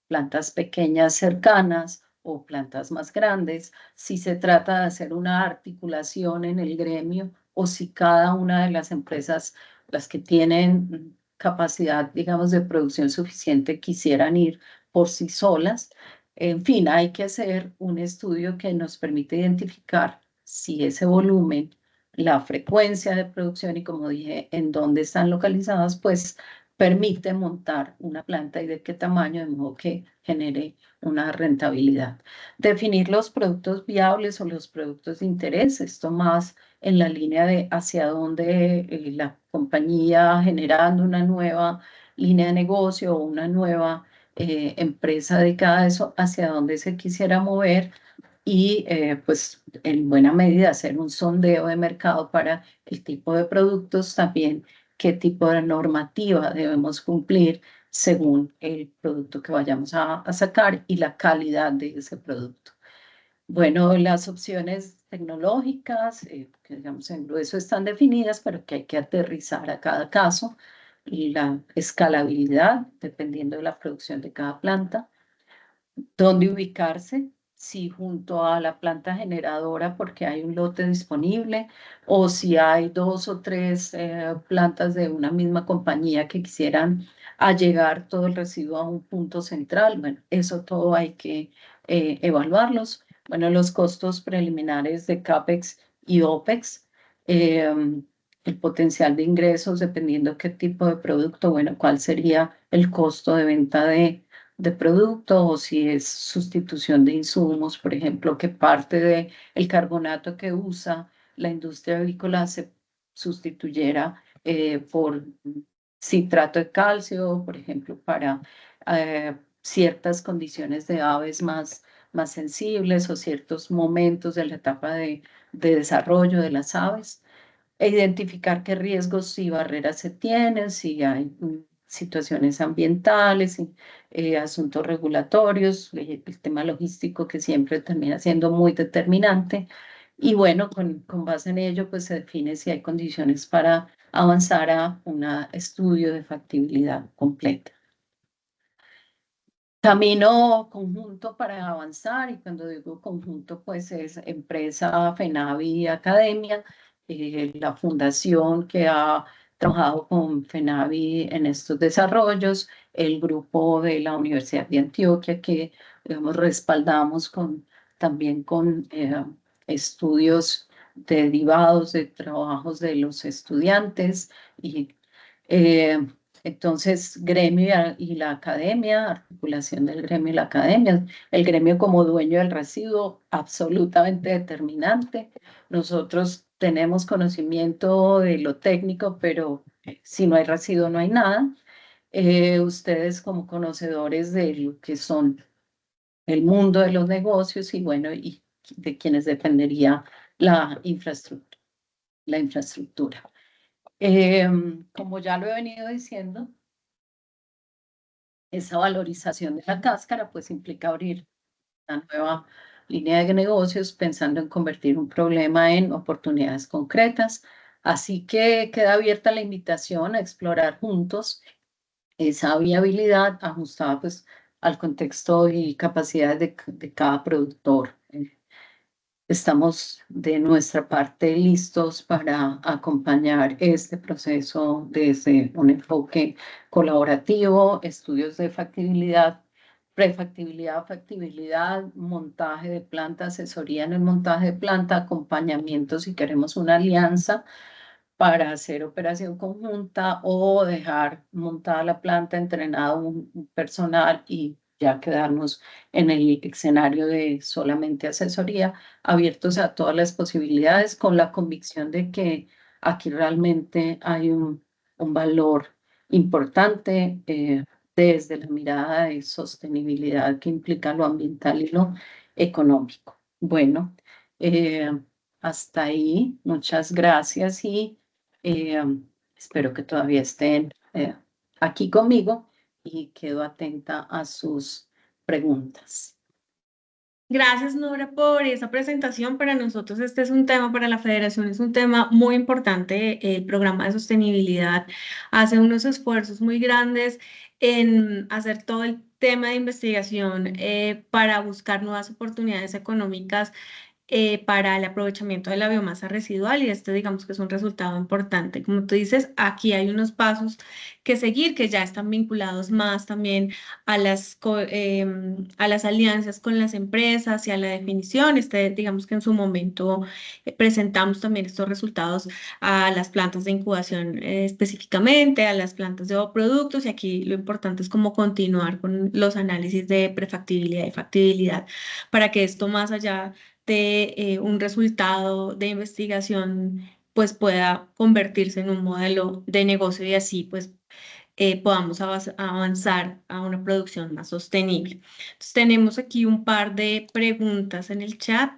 plantas pequeñas cercanas o plantas más grandes, si se trata de hacer una articulación en el gremio o si cada una de las empresas, las que tienen capacidad, digamos, de producción suficiente, quisieran ir por sí solas. En fin, hay que hacer un estudio que nos permite identificar si ese volumen, la frecuencia de producción y, como dije, en dónde están localizadas, pues permite montar una planta y de qué tamaño, de modo que genere una rentabilidad. Definir los productos viables o los productos de interés, esto más en la línea de hacia dónde la compañía, generando una nueva línea de negocio o una nueva empresa dedicada a eso, hacia dónde se quisiera mover y pues en buena medida hacer un sondeo de mercado para el tipo de productos, también qué tipo de normativa debemos cumplir según el producto que vayamos a sacar y la calidad de ese producto. Bueno, las opciones tecnológicas, que digamos en grueso están definidas, pero que hay que aterrizar a cada caso, y la escalabilidad, dependiendo de la producción de cada planta, dónde ubicarse, si junto a la planta generadora porque hay un lote disponible o si hay dos o tres plantas de una misma compañía que quisieran allegar todo el residuo a un punto central. Bueno, eso todo hay que evaluarlos. Bueno, los costos preliminares de CAPEX y OPEX. el potencial de ingresos, dependiendo qué tipo de producto, bueno, cuál sería el costo de venta de producto o si es sustitución de insumos, por ejemplo, que parte del carbonato que usa la industria agrícola se sustituyera por citrato de calcio, por ejemplo, para ciertas condiciones de aves más sensibles o ciertos momentos de la etapa de desarrollo de las aves, e identificar qué riesgos y barreras se tienen, si hay situaciones ambientales, asuntos regulatorios, el tema logístico que siempre termina siendo muy determinante. Y bueno, con base en ello, pues se define si hay condiciones para avanzar a un estudio de factibilidad completa. Camino conjunto para avanzar, y cuando digo conjunto, pues es empresa, FENAVI y academia, la fundación que ha trabajado con FENAVI en estos desarrollos, el grupo de la Universidad de Antioquia que, digamos, respaldamos también con estudios derivados de trabajos de los estudiantes y eh, entonces, gremio y la academia, articulación del gremio y la academia, el gremio como dueño del residuo, absolutamente determinante. Nosotros tenemos conocimiento de lo técnico, pero si no hay residuo no hay nada. Ustedes como conocedores de lo que son el mundo de los negocios y bueno, y de quienes dependería la infraestructura, la infraestructura. Como ya lo he venido diciendo, esa valorización de la cáscara pues implica abrir una nueva línea de negocios pensando en convertir un problema en oportunidades concretas. Así que queda abierta la invitación a explorar juntos esa viabilidad ajustada pues al contexto y capacidades de cada productor. Estamos de nuestra parte listos para acompañar este proceso desde un enfoque colaborativo, estudios de factibilidad, prefactibilidad, factibilidad, montaje de planta, asesoría en el montaje de planta, acompañamiento si queremos una alianza para hacer operación conjunta o dejar montada la planta, entrenado un personal y ya quedarnos en el escenario de solamente asesoría, abiertos a todas las posibilidades con la convicción de que aquí realmente hay un valor importante desde la mirada de sostenibilidad que implica lo ambiental y lo económico. Bueno, eh, hasta ahí, muchas gracias y eh, espero que todavía estén aquí conmigo y quedo atenta a sus preguntas. Gracias, Nora, por esa presentación. Para nosotros este es un tema, para la Federación es un tema muy importante. El programa de sostenibilidad hace unos esfuerzos muy grandes en hacer todo el tema de investigación para buscar nuevas oportunidades económicas para el aprovechamiento de la biomasa residual y este digamos que es un resultado importante. Como tú dices, aquí hay unos pasos que seguir que ya están vinculados más también a a las alianzas con las empresas y a la definición. Digamos que en su momento presentamos también estos resultados a las plantas de incubación específicamente, a las plantas de productos y aquí lo importante es cómo continuar con los análisis de prefactibilidad y factibilidad para que esto más allá de un resultado de investigación pues pueda convertirse en un modelo de negocio y así pues podamos avanzar a una producción más sostenible. Entonces tenemos aquí un par de preguntas en el chat.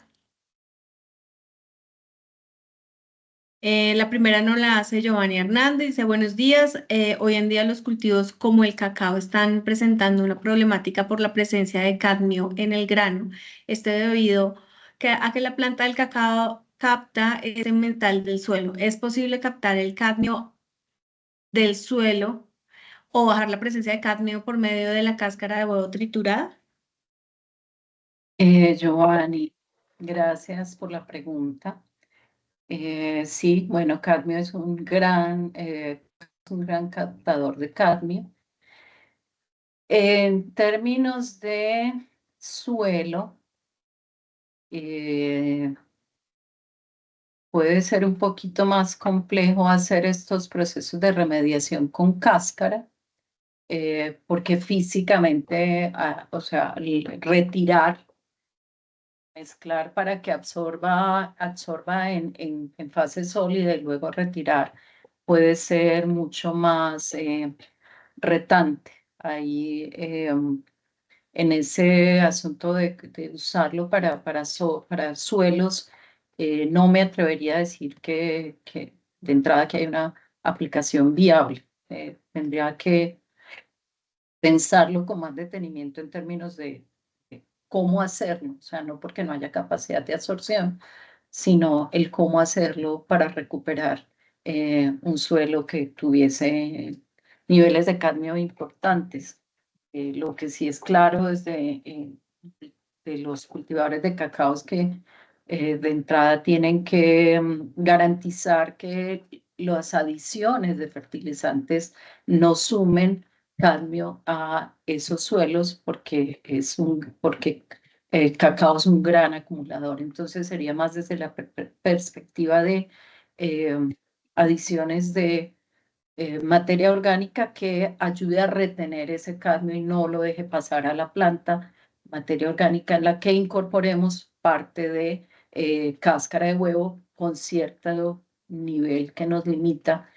La primera nos la hace Giovanni Hernández, dice buenos días. Hoy en día los cultivos como el cacao están presentando una problemática por la presencia de cadmio en el grano. Este debido a que la planta del cacao capta ese metal del suelo. ¿Es posible captar el cadmio del suelo o bajar la presencia de cadmio por medio de la cáscara de huevo triturada? Giovanni, gracias por la pregunta. Sí, bueno, cadmio es un gran captador de cadmio. En términos de suelo, puede ser un poquito más complejo hacer estos procesos de remediación con cáscara, porque físicamente, o sea, retirar, mezclar para que absorba en fase sólida y luego retirar, puede ser mucho más retante. Ahí, en ese asunto de usarlo para suelos, no me atrevería a decir que de entrada que hay una aplicación viable. Tendría que pensarlo con más detenimiento en términos de cómo hacerlo, o sea, no porque no haya capacidad de absorción, sino el cómo hacerlo para recuperar un suelo que tuviese niveles de cadmio importantes. Lo que sí es claro desde de los cultivadores de cacao es que de entrada tienen que garantizar que las adiciones de fertilizantes no sumen cadmio a esos suelos porque el cacao es un gran acumulador. Entonces sería más desde la perspectiva de eh, adiciones de materia orgánica que ayude a retener ese cadmio y no lo deje pasar a la planta, materia orgánica en la que incorporemos parte de cáscara de huevo con cierto nivel que nos limita.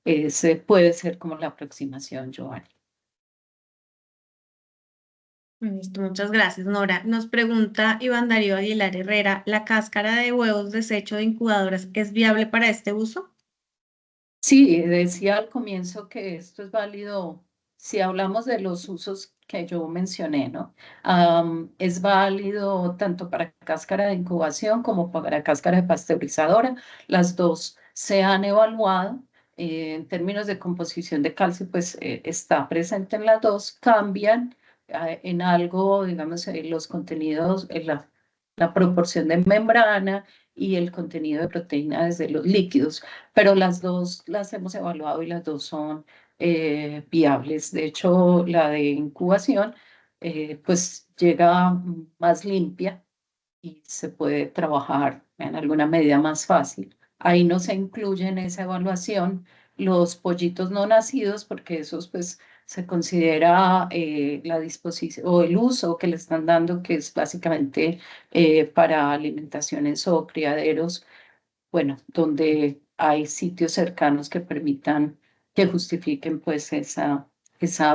Ese puede ser como la aproximación, Giovanni. Listo, muchas gracias, Nora. Nos pregunta Iván Darío Aguilar Herrera, ¿la cáscara de huevos desecho de incubadoras es viable para este uso? Sí, decía al comienzo que esto es válido si hablamos de los usos que yo mencioné, ¿no? Es válido tanto para cáscara de incubación como para cáscara de pasteurizadora. Las dos se han evaluado. En términos de composición de calcio, pues está presente en las dos. Cambian en algo, digamos, los contenidos, la proporción de membrana y el contenido de proteína desde los líquidos, pero las dos las hemos evaluado y las dos son viables. De hecho, la de incubación, pues llega más limpia y se puede trabajar en alguna medida más fácil. Ahí no se incluye en esa evaluación los pollitos no nacidos porque esos pues se considera la disposición o el uso que le están dando, que es básicamente para alimentaciones o criaderos, bueno, donde hay sitios cercanos que permitan, que justifiquen pues esa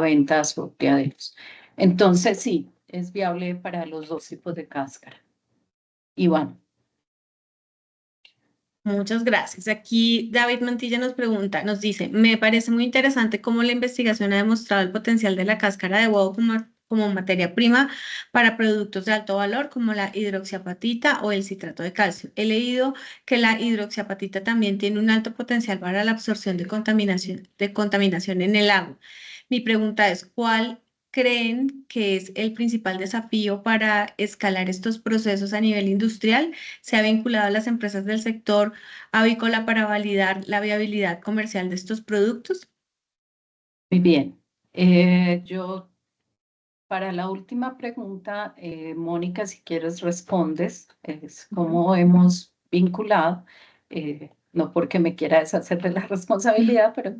venta a sus criaderos. Entonces sí, es viable para los dos tipos de cáscara. Iván. Muchas gracias. Aquí David Mantilla nos pregunta, nos dice, me parece muy interesante cómo la investigación ha demostrado el potencial de la cáscara de huevo como materia prima para productos de alto valor como la hidroxiapatita o el citrato de calcio. He leído que la hidroxiapatita también tiene un alto potencial para la absorción de contaminación en el agua. Mi pregunta es, ¿cuál creen que es el principal desafío para escalar estos procesos a nivel industrial? ¿Se ha vinculado a las empresas del sector avícola para validar la viabilidad comercial de estos productos? Muy bien. Yo, para la última pregunta, Mónica, si quieres respondes, es Ujú. cómo hemos vinculado, no porque me quiera deshacer de la responsabilidad, pero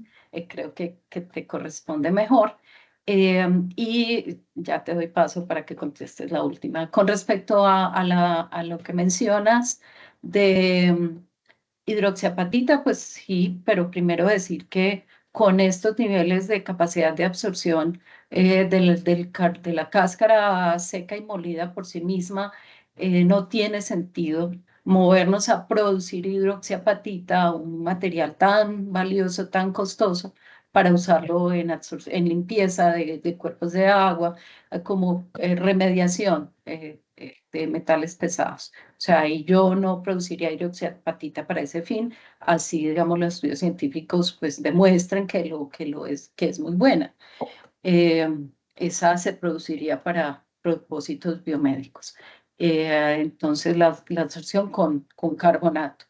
creo que te corresponde mejor. Y ya te doy paso para que contestes la última. Con respecto a lo que mencionas de hidroxiapatita, pues sí, pero primero decir que con estos niveles de capacidad de absorción de la cáscara seca y molida por sí misma, no tiene sentido movernos a producir hidroxiapatita, un material tan valioso, tan costoso, para usarlo en limpieza de cuerpos de agua, como remediación de metales pesados. O sea, ahí yo no produciría hidroxiapatita para ese fin. Así, digamos, los estudios científicos pues demuestran que es muy buena. Eh, Esa se produciría para propósitos biomédicos. Entonces, la absorción con carbonato.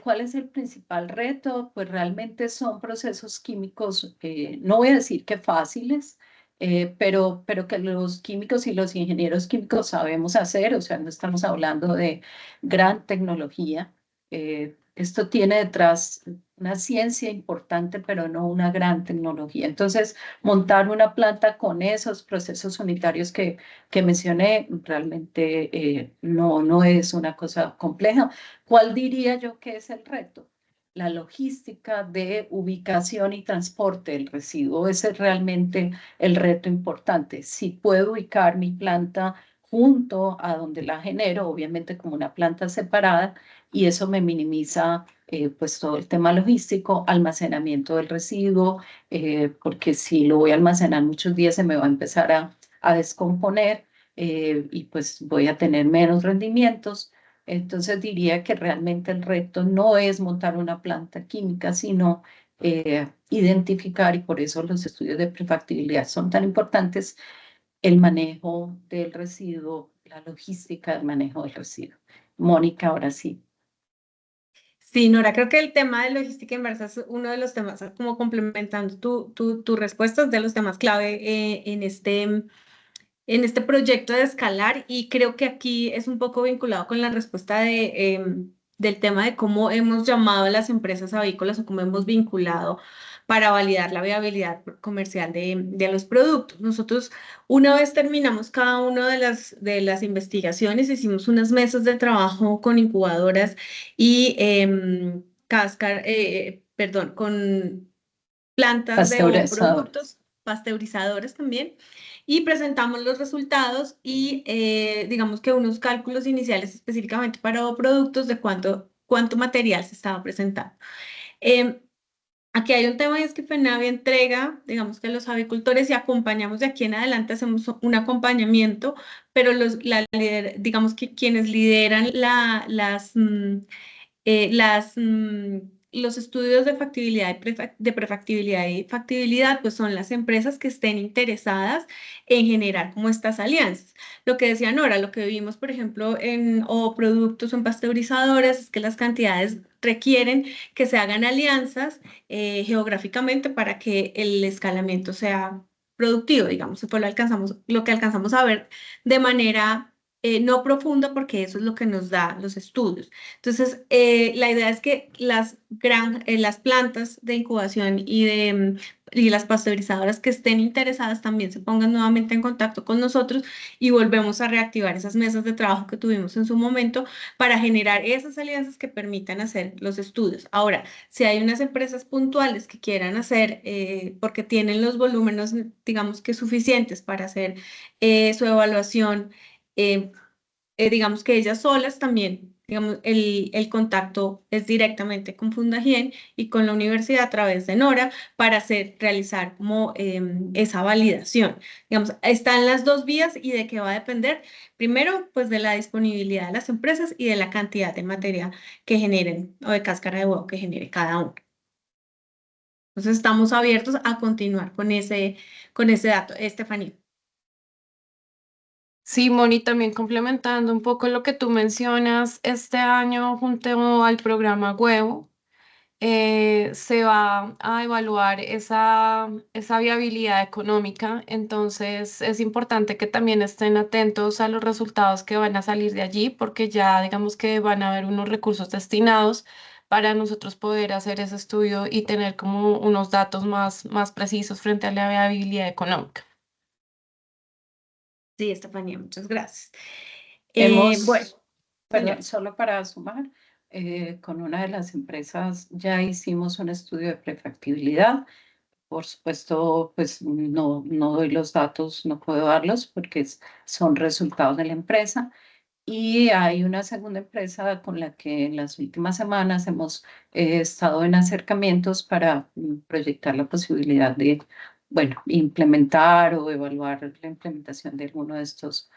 ¿Cuál es el principal reto? Pues realmente son procesos químicos, no voy a decir que fáciles, pero que los químicos y los ingenieros químicos sabemos hacer, o sea, no estamos hablando de gran tecnología. Esto tiene detrás una ciencia importante, pero no una gran tecnología. Entonces, montar una planta con esos procesos unitarios que mencioné realmente no es una cosa compleja. ¿Cuál diría yo que es el reto? La logística de ubicación y transporte del residuo. Ese es realmente el reto importante. Si puedo ubicar mi planta junto a donde la genero, obviamente como una planta separada, y eso me minimiza pues todo el tema logístico, almacenamiento del residuo, porque si lo voy a almacenar muchos días se me va a empezar a descomponer y pues voy a tener menos rendimientos. Entonces diría que realmente el reto no es montar una planta química, sino identificar, y por eso los estudios de prefactibilidad son tan importantes, el manejo del residuo, la logística del manejo del residuo. Mónica, ahora sí. Sí, Nora, creo que el tema de logística inversa es uno de los temas, como complementando tu respuesta, es de los temas clave en este proyecto de escalar y creo que aquí es un poco vinculado con la respuesta del tema de cómo hemos llamado a las empresas avícolas o cómo hemos vinculado para validar la viabilidad comercial de los productos. Nosotros, una vez terminamos cada una de las investigaciones, hicimos unas mesas de trabajo con incubadoras y perdón, con plantas de Pasteurizador. ovoproductos, pasteurizadores también, y presentamos los resultados y digamos que unos cálculos iniciales específicamente para ovoproductos de cuánto material se estaba presentando. Em, Aquí hay un tema y es que FENAVI entrega, digamos que los avicultores y acompañamos de aquí en adelante, hacemos un acompañamiento, pero digamos que quienes lideran los estudios de factibilidad de prefactibilidad y factibilidad, pues son las empresas que estén interesadas en generar como estas alianzas. Lo que decía Nora, lo que vimos, por ejemplo, o productos o en pasteurizadoras, es que las cantidades requieren que se hagan alianzas geográficamente para que el escalamiento sea productivo, digamos, fue lo que alcanzamos a ver de manera no profunda, porque eso es lo que nos da los estudios. Entonces, la idea es que las plantas de incubación y las pasteurizadoras que estén interesadas también se pongan nuevamente en contacto con nosotros y volvemos a reactivar esas mesas de trabajo que tuvimos en su momento para generar esas alianzas que permitan hacer los estudios. Ahora, si hay unas empresas puntuales que quieran hacer, porque tienen los volúmenes, digamos que suficientes para hacer su evaluación, eh, digamos que ellas solas también, digamos, el contacto es directamente con Fundagien y con la universidad a través de Nora para realizar como esa validación. Digamos, están las dos vías y de qué va a depender, primero, pues de la disponibilidad de las empresas y de la cantidad de materia que generen o de cáscara de huevo que genere cada uno. Entonces estamos abiertos a continuar con ese dato, Estefanía. Sí, Moni, también complementando un poco lo que tú mencionas, este año junto al programa Huevo, se va a evaluar esa viabilidad económica, entonces es importante que también estén atentos a los resultados que van a salir de allí, porque ya digamos que van a haber unos recursos destinados para nosotros poder hacer ese estudio y tener como unos datos más precisos frente a la viabilidad económica. Sí, Estefanía, muchas gracias. Bueno, Hemos, perdón, señora. solo para sumar, con una de las empresas ya hicimos un estudio de prefactibilidad. Por supuesto, pues no doy los datos, no puedo darlos porque son resultados de la empresa. Y hay una segunda empresa con la que en las últimas semanas hemos estado en acercamientos para proyectar la posibilidad de, bueno, implementar o evaluar la implementación de alguno de estos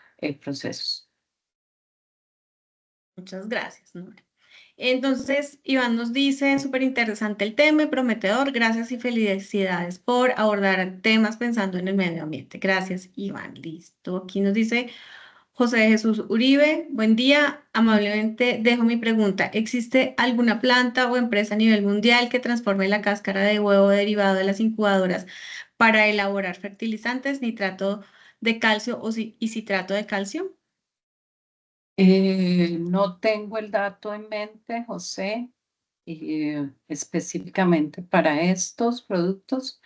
procesos. Muchas gracias, Nora. Entonces, Iván nos dice, súper interesante el tema y prometedor. Gracias y felicidades por abordar temas pensando en el medio ambiente. Gracias, Iván. Listo. Aquí nos dice José de Jesús Uribe. Buen día. Amablemente dejo mi pregunta. ¿Existe alguna planta o empresa a nivel mundial que transforme la cáscara de huevo derivado de las incubadoras para elaborar fertilizantes, nitrato de calcio y citrato de calcio? No tengo el dato en mente, José, específicamente para estos productos,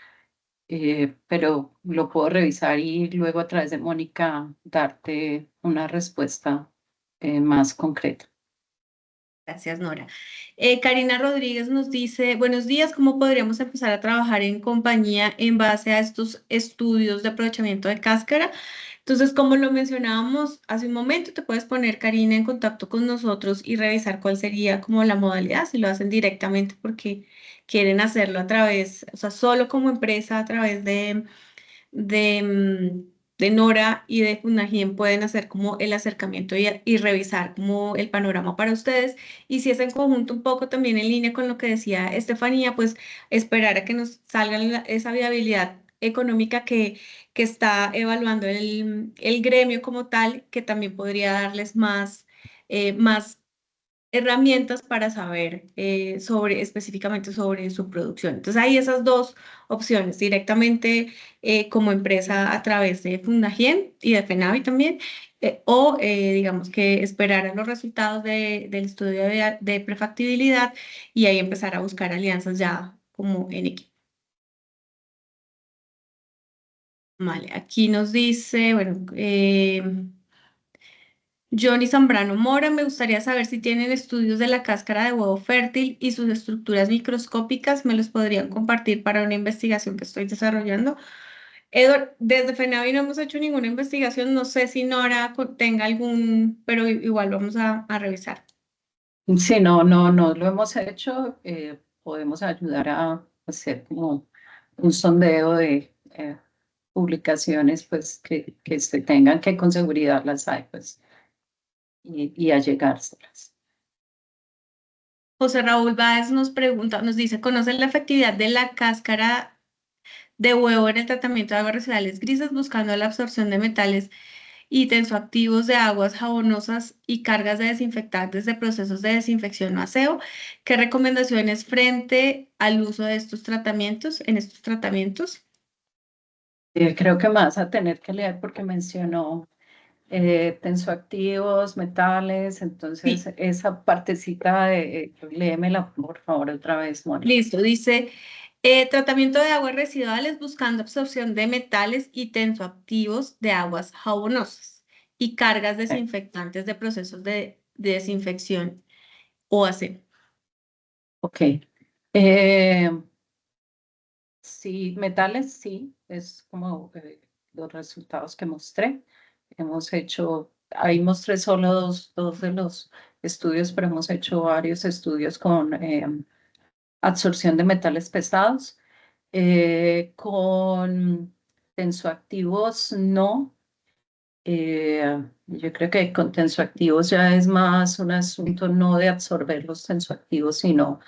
pero lo puedo revisar y luego a través de Mónica darte una respuesta más concreta. Gracias, Nora. Karina Rodríguez nos dice, buenos días, ¿cómo podríamos empezar a trabajar en compañía en base a estos estudios de aprovechamiento de cáscara? Entonces, como lo mencionábamos hace un momento, te puedes poner, Karina, en contacto con nosotros y revisar cuál sería como la modalidad, si lo hacen directamente porque quieren hacerlo a través, o sea, solo como empresa a través de Nora y de Funagien pueden hacer como el acercamiento y revisar como el panorama para ustedes. Y si es en conjunto un poco también en línea con lo que decía Estefanía, pues esperar a que nos salga esa viabilidad económica que está evaluando el gremio como tal, que también podría darles más herramientas para saber específicamente sobre su producción. Entonces hay esas dos opciones, directamente como empresa a través de Fundagien y de FENAVI también, o digamos que esperar a los resultados del estudio de prefactibilidad y ahí empezar a buscar alianzas ya como en equipo. Vale, aquí nos dice, bueno, Johnny Zambrano Mora, me gustaría saber si tienen estudios de la cáscara de huevo fértil y sus estructuras microscópicas, me los podrían compartir para una investigación que estoy desarrollando. Edward, desde FENAVI no hemos hecho ninguna investigación, no sé si Nora tenga algún, pero igual vamos a revisar. Si no lo hemos hecho, podemos ayudar a hacer como un sondeo de publicaciones pues que se tengan, que con seguridad las hay, pues, y allegárselas. José Raúl Báez nos pregunta, nos dice, ¿conocen la efectividad de la cáscara de huevo en el tratamiento de aguas residuales grises buscando la absorción de metales y tensoactivos de aguas jabonosas y cargas de desinfectantes de procesos de desinfección o aseo? ¿Qué recomendaciones frente al uso de estos tratamientos, en estos tratamientos? Creo que más a tener que leer porque mencionó tensoactivos, metales, entonces Sí, esa partecita léemela por favor otra vez, Mónica. listo. Dice, tratamiento de aguas residuales buscando absorción de metales y tensoactivos de aguas jabonosas y cargas Eh, desinfectantes de procesos de desinfección o aseo. ok. Eh, sí, metales, sí, es como los resultados que mostré. Hemos hecho, ahí mostré solo dos de los estudios, pero hemos hecho varios estudios con absorción de metales pesados. Con tensoactivos no. Yo creo que con tensoactivos ya es más un asunto no de absorber los tensoactivos, sino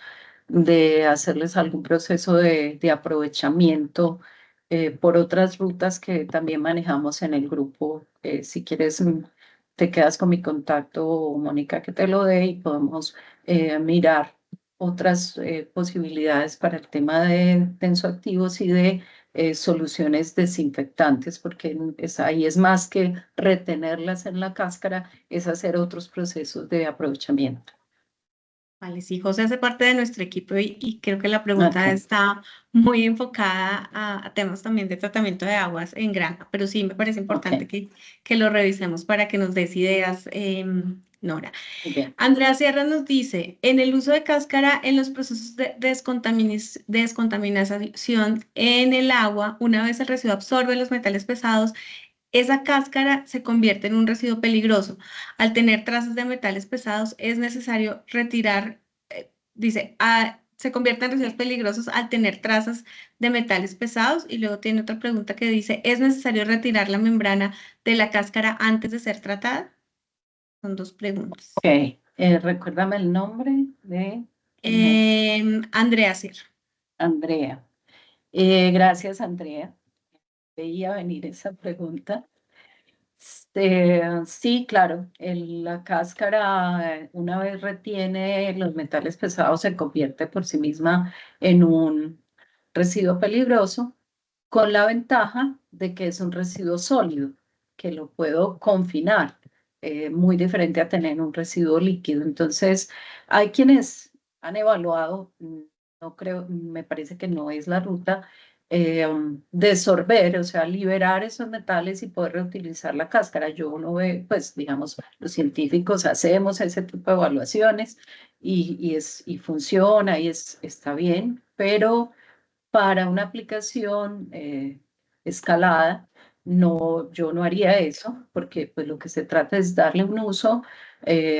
de hacerles algún proceso de aprovechamiento por otras rutas que también manejamos en el grupo. Si quieres, te quedas con mi contacto, Mónica, que te lo dé y podemos mirar otras posibilidades para el tema de tensoactivos y de soluciones desinfectantes, porque ahí es más que retenerlas en la cáscara, es hacer otros procesos de aprovechamiento. Vale, sí, José hace parte de nuestro equipo y creo que la pregunta Ok, está muy enfocada a temas también de tratamiento de aguas en granja, pero sí me parece importante ok, que lo revisemos para que nos des ideas, Nora. muy bien. Andrea Sierra nos dice, en el uso de cáscara en los procesos de descontaminación en el agua, una vez el residuo absorbe los metales pesados, esa cáscara se convierte en un residuo peligroso. Al tener trazas de metales pesados, es necesario retirar, dice, se convierte en residuos peligrosos al tener trazas de metales pesados. Y luego tiene otra pregunta que dice, ¿es necesario retirar la membrana de la cáscara antes de ser tratada? Son dos preguntas. Ok, recuérdame el nombre de Andrea Sierra. Andrea. Gracias, Andrea. Veía venir esa pregunta. Sí, claro, la cáscara una vez retiene los metales pesados se convierte por sí misma en un residuo peligroso, con la ventaja de que es un residuo sólido, que lo puedo confinar. muy diferente a tener un residuo líquido. Entonces, hay quienes han evaluado, no creo, me parece que no es la ruta, desorber, o sea, liberar esos metales y poder reutilizar la cáscara. Yo no veo, pues, digamos, los científicos hacemos ese tipo de evaluaciones y funciona y está bien, pero para una aplicación escalada, no, yo no haría eso, porque pues lo que se trata es darle un uso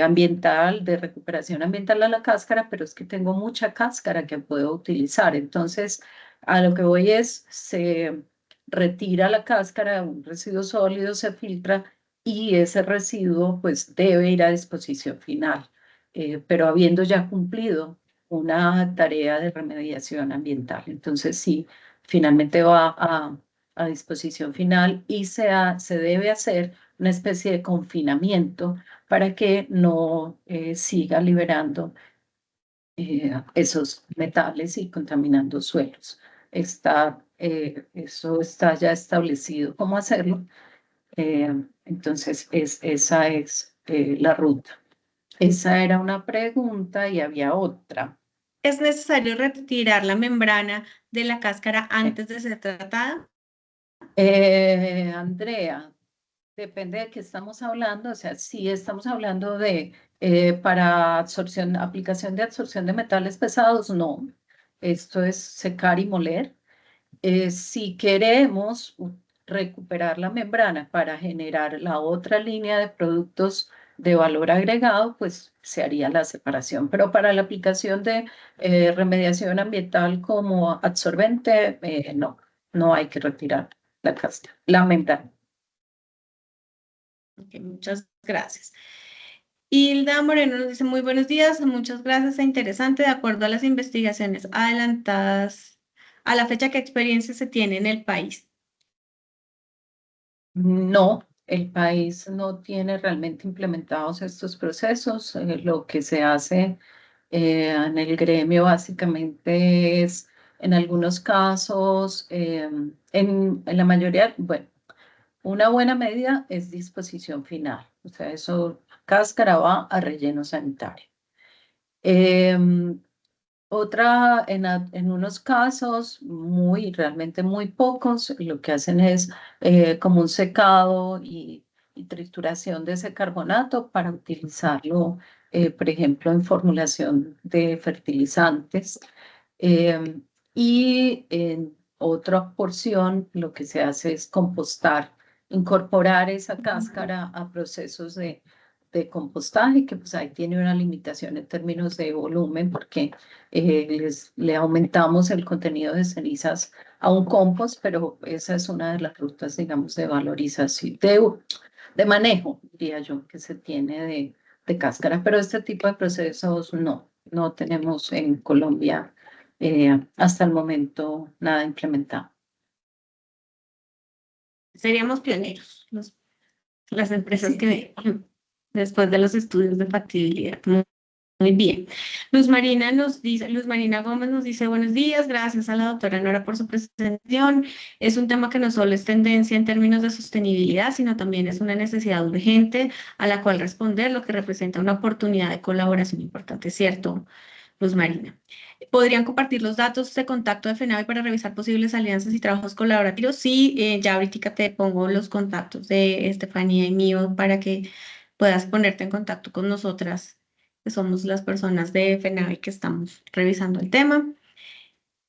ambiental, de recuperación ambiental a la cáscara, pero es que tengo mucha cáscara que puedo utilizar. Entonces, a lo que voy es, se retira la cáscara, un residuo sólido se filtra y ese residuo pues debe ir a disposición final, pero habiendo ya cumplido una tarea de remediación ambiental. Entonces, sí, finalmente va a disposición final y se debe hacer una especie de confinamiento para que no siga liberando esos metales y contaminando suelos. Eso está ya establecido cómo hacerlo. Entonces, esa es la ruta. Esa era una pregunta y había otra. ¿Es necesario retirar la membrana de la cáscara antes de ser tratada? Andrea, depende de qué estamos hablando. O sea, si estamos hablando de para absorción, aplicación de absorción de metales pesados, no. Esto es secar y moler. Si queremos recuperar la membrana para generar la otra línea de productos de valor agregado, pues se haría la separación. Pero para la aplicación de remediación ambiental como absorbente, no, no hay que retirar la membrana. Ok, muchas gracias. Hilda Moreno nos dice muy buenos días, muchas gracias, interesante. De acuerdo a las investigaciones adelantadas a la fecha, ¿qué experiencia se tiene en el país? No, el país no tiene realmente implementados estos procesos. Lo que se hace en el gremio básicamente es, en algunos casos, en la mayoría, bueno, una buena medida es disposición final. O sea, eso, cáscara va a relleno sanitario. Em, en unos casos, realmente muy pocos, lo que hacen es como un secado y trituración de ese carbonato para utilizarlo, por ejemplo, en formulación de fertilizantes. Eh, y en otra porción, lo que se hace es compostar, incorporar esa cáscara a procesos de compostaje, que pues ahí tiene una limitación en términos de volumen, porque le aumentamos el contenido de cenizas a un compost, pero esa es una de las rutas, digamos, de valorización, de manejo, diría yo, que se tiene de cáscara, pero este tipo de procesos no tenemos en Colombia hasta el momento nada implementado. Seríamos pioneros, las empresas que después de los estudios de factibilidad. Muy bien. Luz Marina Gómez nos dice buenos días, gracias a la doctora Nora por su presentación. Es un tema que no solo es tendencia en términos de sostenibilidad, sino también es una necesidad urgente a la cual responder, lo que representa una oportunidad de colaboración importante, ¿cierto, Luz Marina? ¿Podrían compartir los datos de contacto de FENAVI para revisar posibles alianzas y trabajos colaborativos? Sí, ya ahorita te pongo los contactos de Estefanía y mío para que puedas ponerte en contacto con nosotras, que somos las personas de FENAVI que estamos revisando el tema.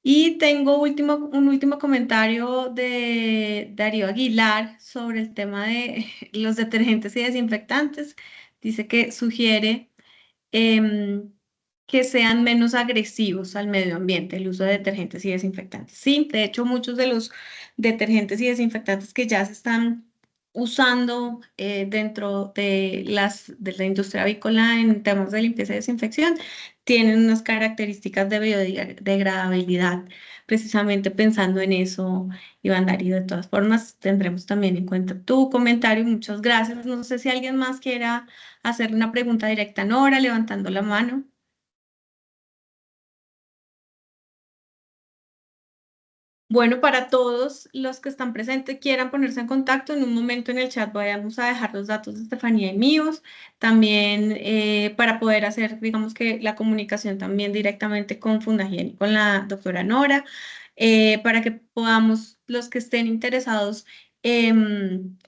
Y tengo un último comentario de Darío Aguilar sobre el tema de los detergentes y desinfectantes. Dice que sugiere em, que sean menos agresivos al medio ambiente el uso de detergentes y desinfectantes. Sí, de hecho, muchos de los detergentes y desinfectantes que ya se están usando dentro de la industria avícola en temas de limpieza y desinfección tienen unas características de biodegradabilidad. Precisamente pensando en eso, Iván Darío, de todas formas, tendremos también en cuenta tu comentario. Muchas gracias. No sé si alguien más quiera hacerle una pregunta directa a Nora, levantando la mano. Bueno, para todos los que están presentes, quieran ponerse en contacto, en un momento en el chat vamos a dejar los datos de Estefanía y míos, también para poder hacer, digamos que la comunicación también directamente con Fundagen y con la doctora Nora, para que podamos, los que estén interesados,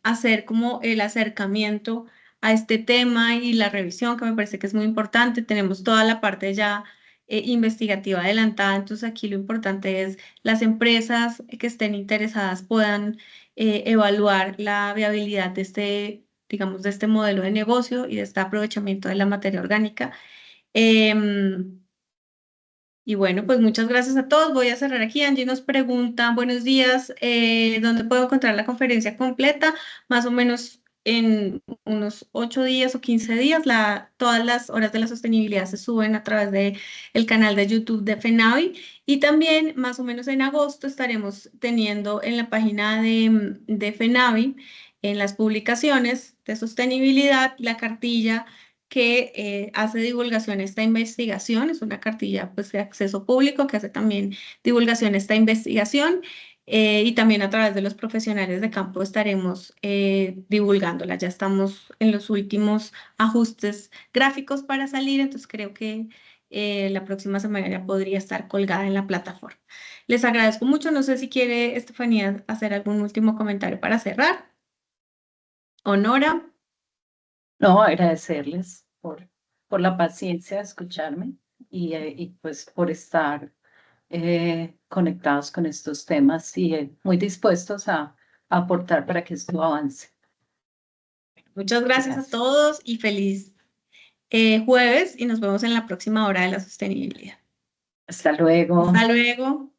hacer como el acercamiento a este tema y la revisión, que me parece que es muy importante. Tenemos toda la parte ya investigativa adelantada, entonces aquí lo importante es las empresas que estén interesadas puedan evaluar la viabilidad de este, digamos, de este modelo de negocio y de este aprovechamiento de la materia orgánica. Em, y bueno, pues muchas gracias a todos. Voy a cerrar aquí. Angie nos pregunta, buenos días, ¿dónde puedo encontrar la conferencia completa? Más o menos en unos 8 días o 15 días, todas las horas de la sostenibilidad se suben a través del canal de YouTube de FENAVI. Y también más o menos en agosto estaremos teniendo en la página de FENAVI, en las publicaciones de sostenibilidad, la cartilla que hace divulgación a esta investigación. Es una cartilla pues, de acceso público que hace también divulgación a esta investigación, y también a través de los profesionales de campo estaremos divulgándola. Ya estamos en los últimos ajustes gráficos para salir, entonces creo que la próxima semana ya podría estar colgada en la plataforma. Les agradezco mucho. No sé si quiere Estefanía hacer algún último comentario para cerrar. ¿O Nora? No, agradecerles por la paciencia de escucharme y pues por estar conectados con estos temas y muy dispuestos a aportar para que esto avance. Muchas gracias a Gracias. todos y feliz jueves, y nos vemos en la próxima hora de la sostenibilidad. Hasta luego. Hasta luego.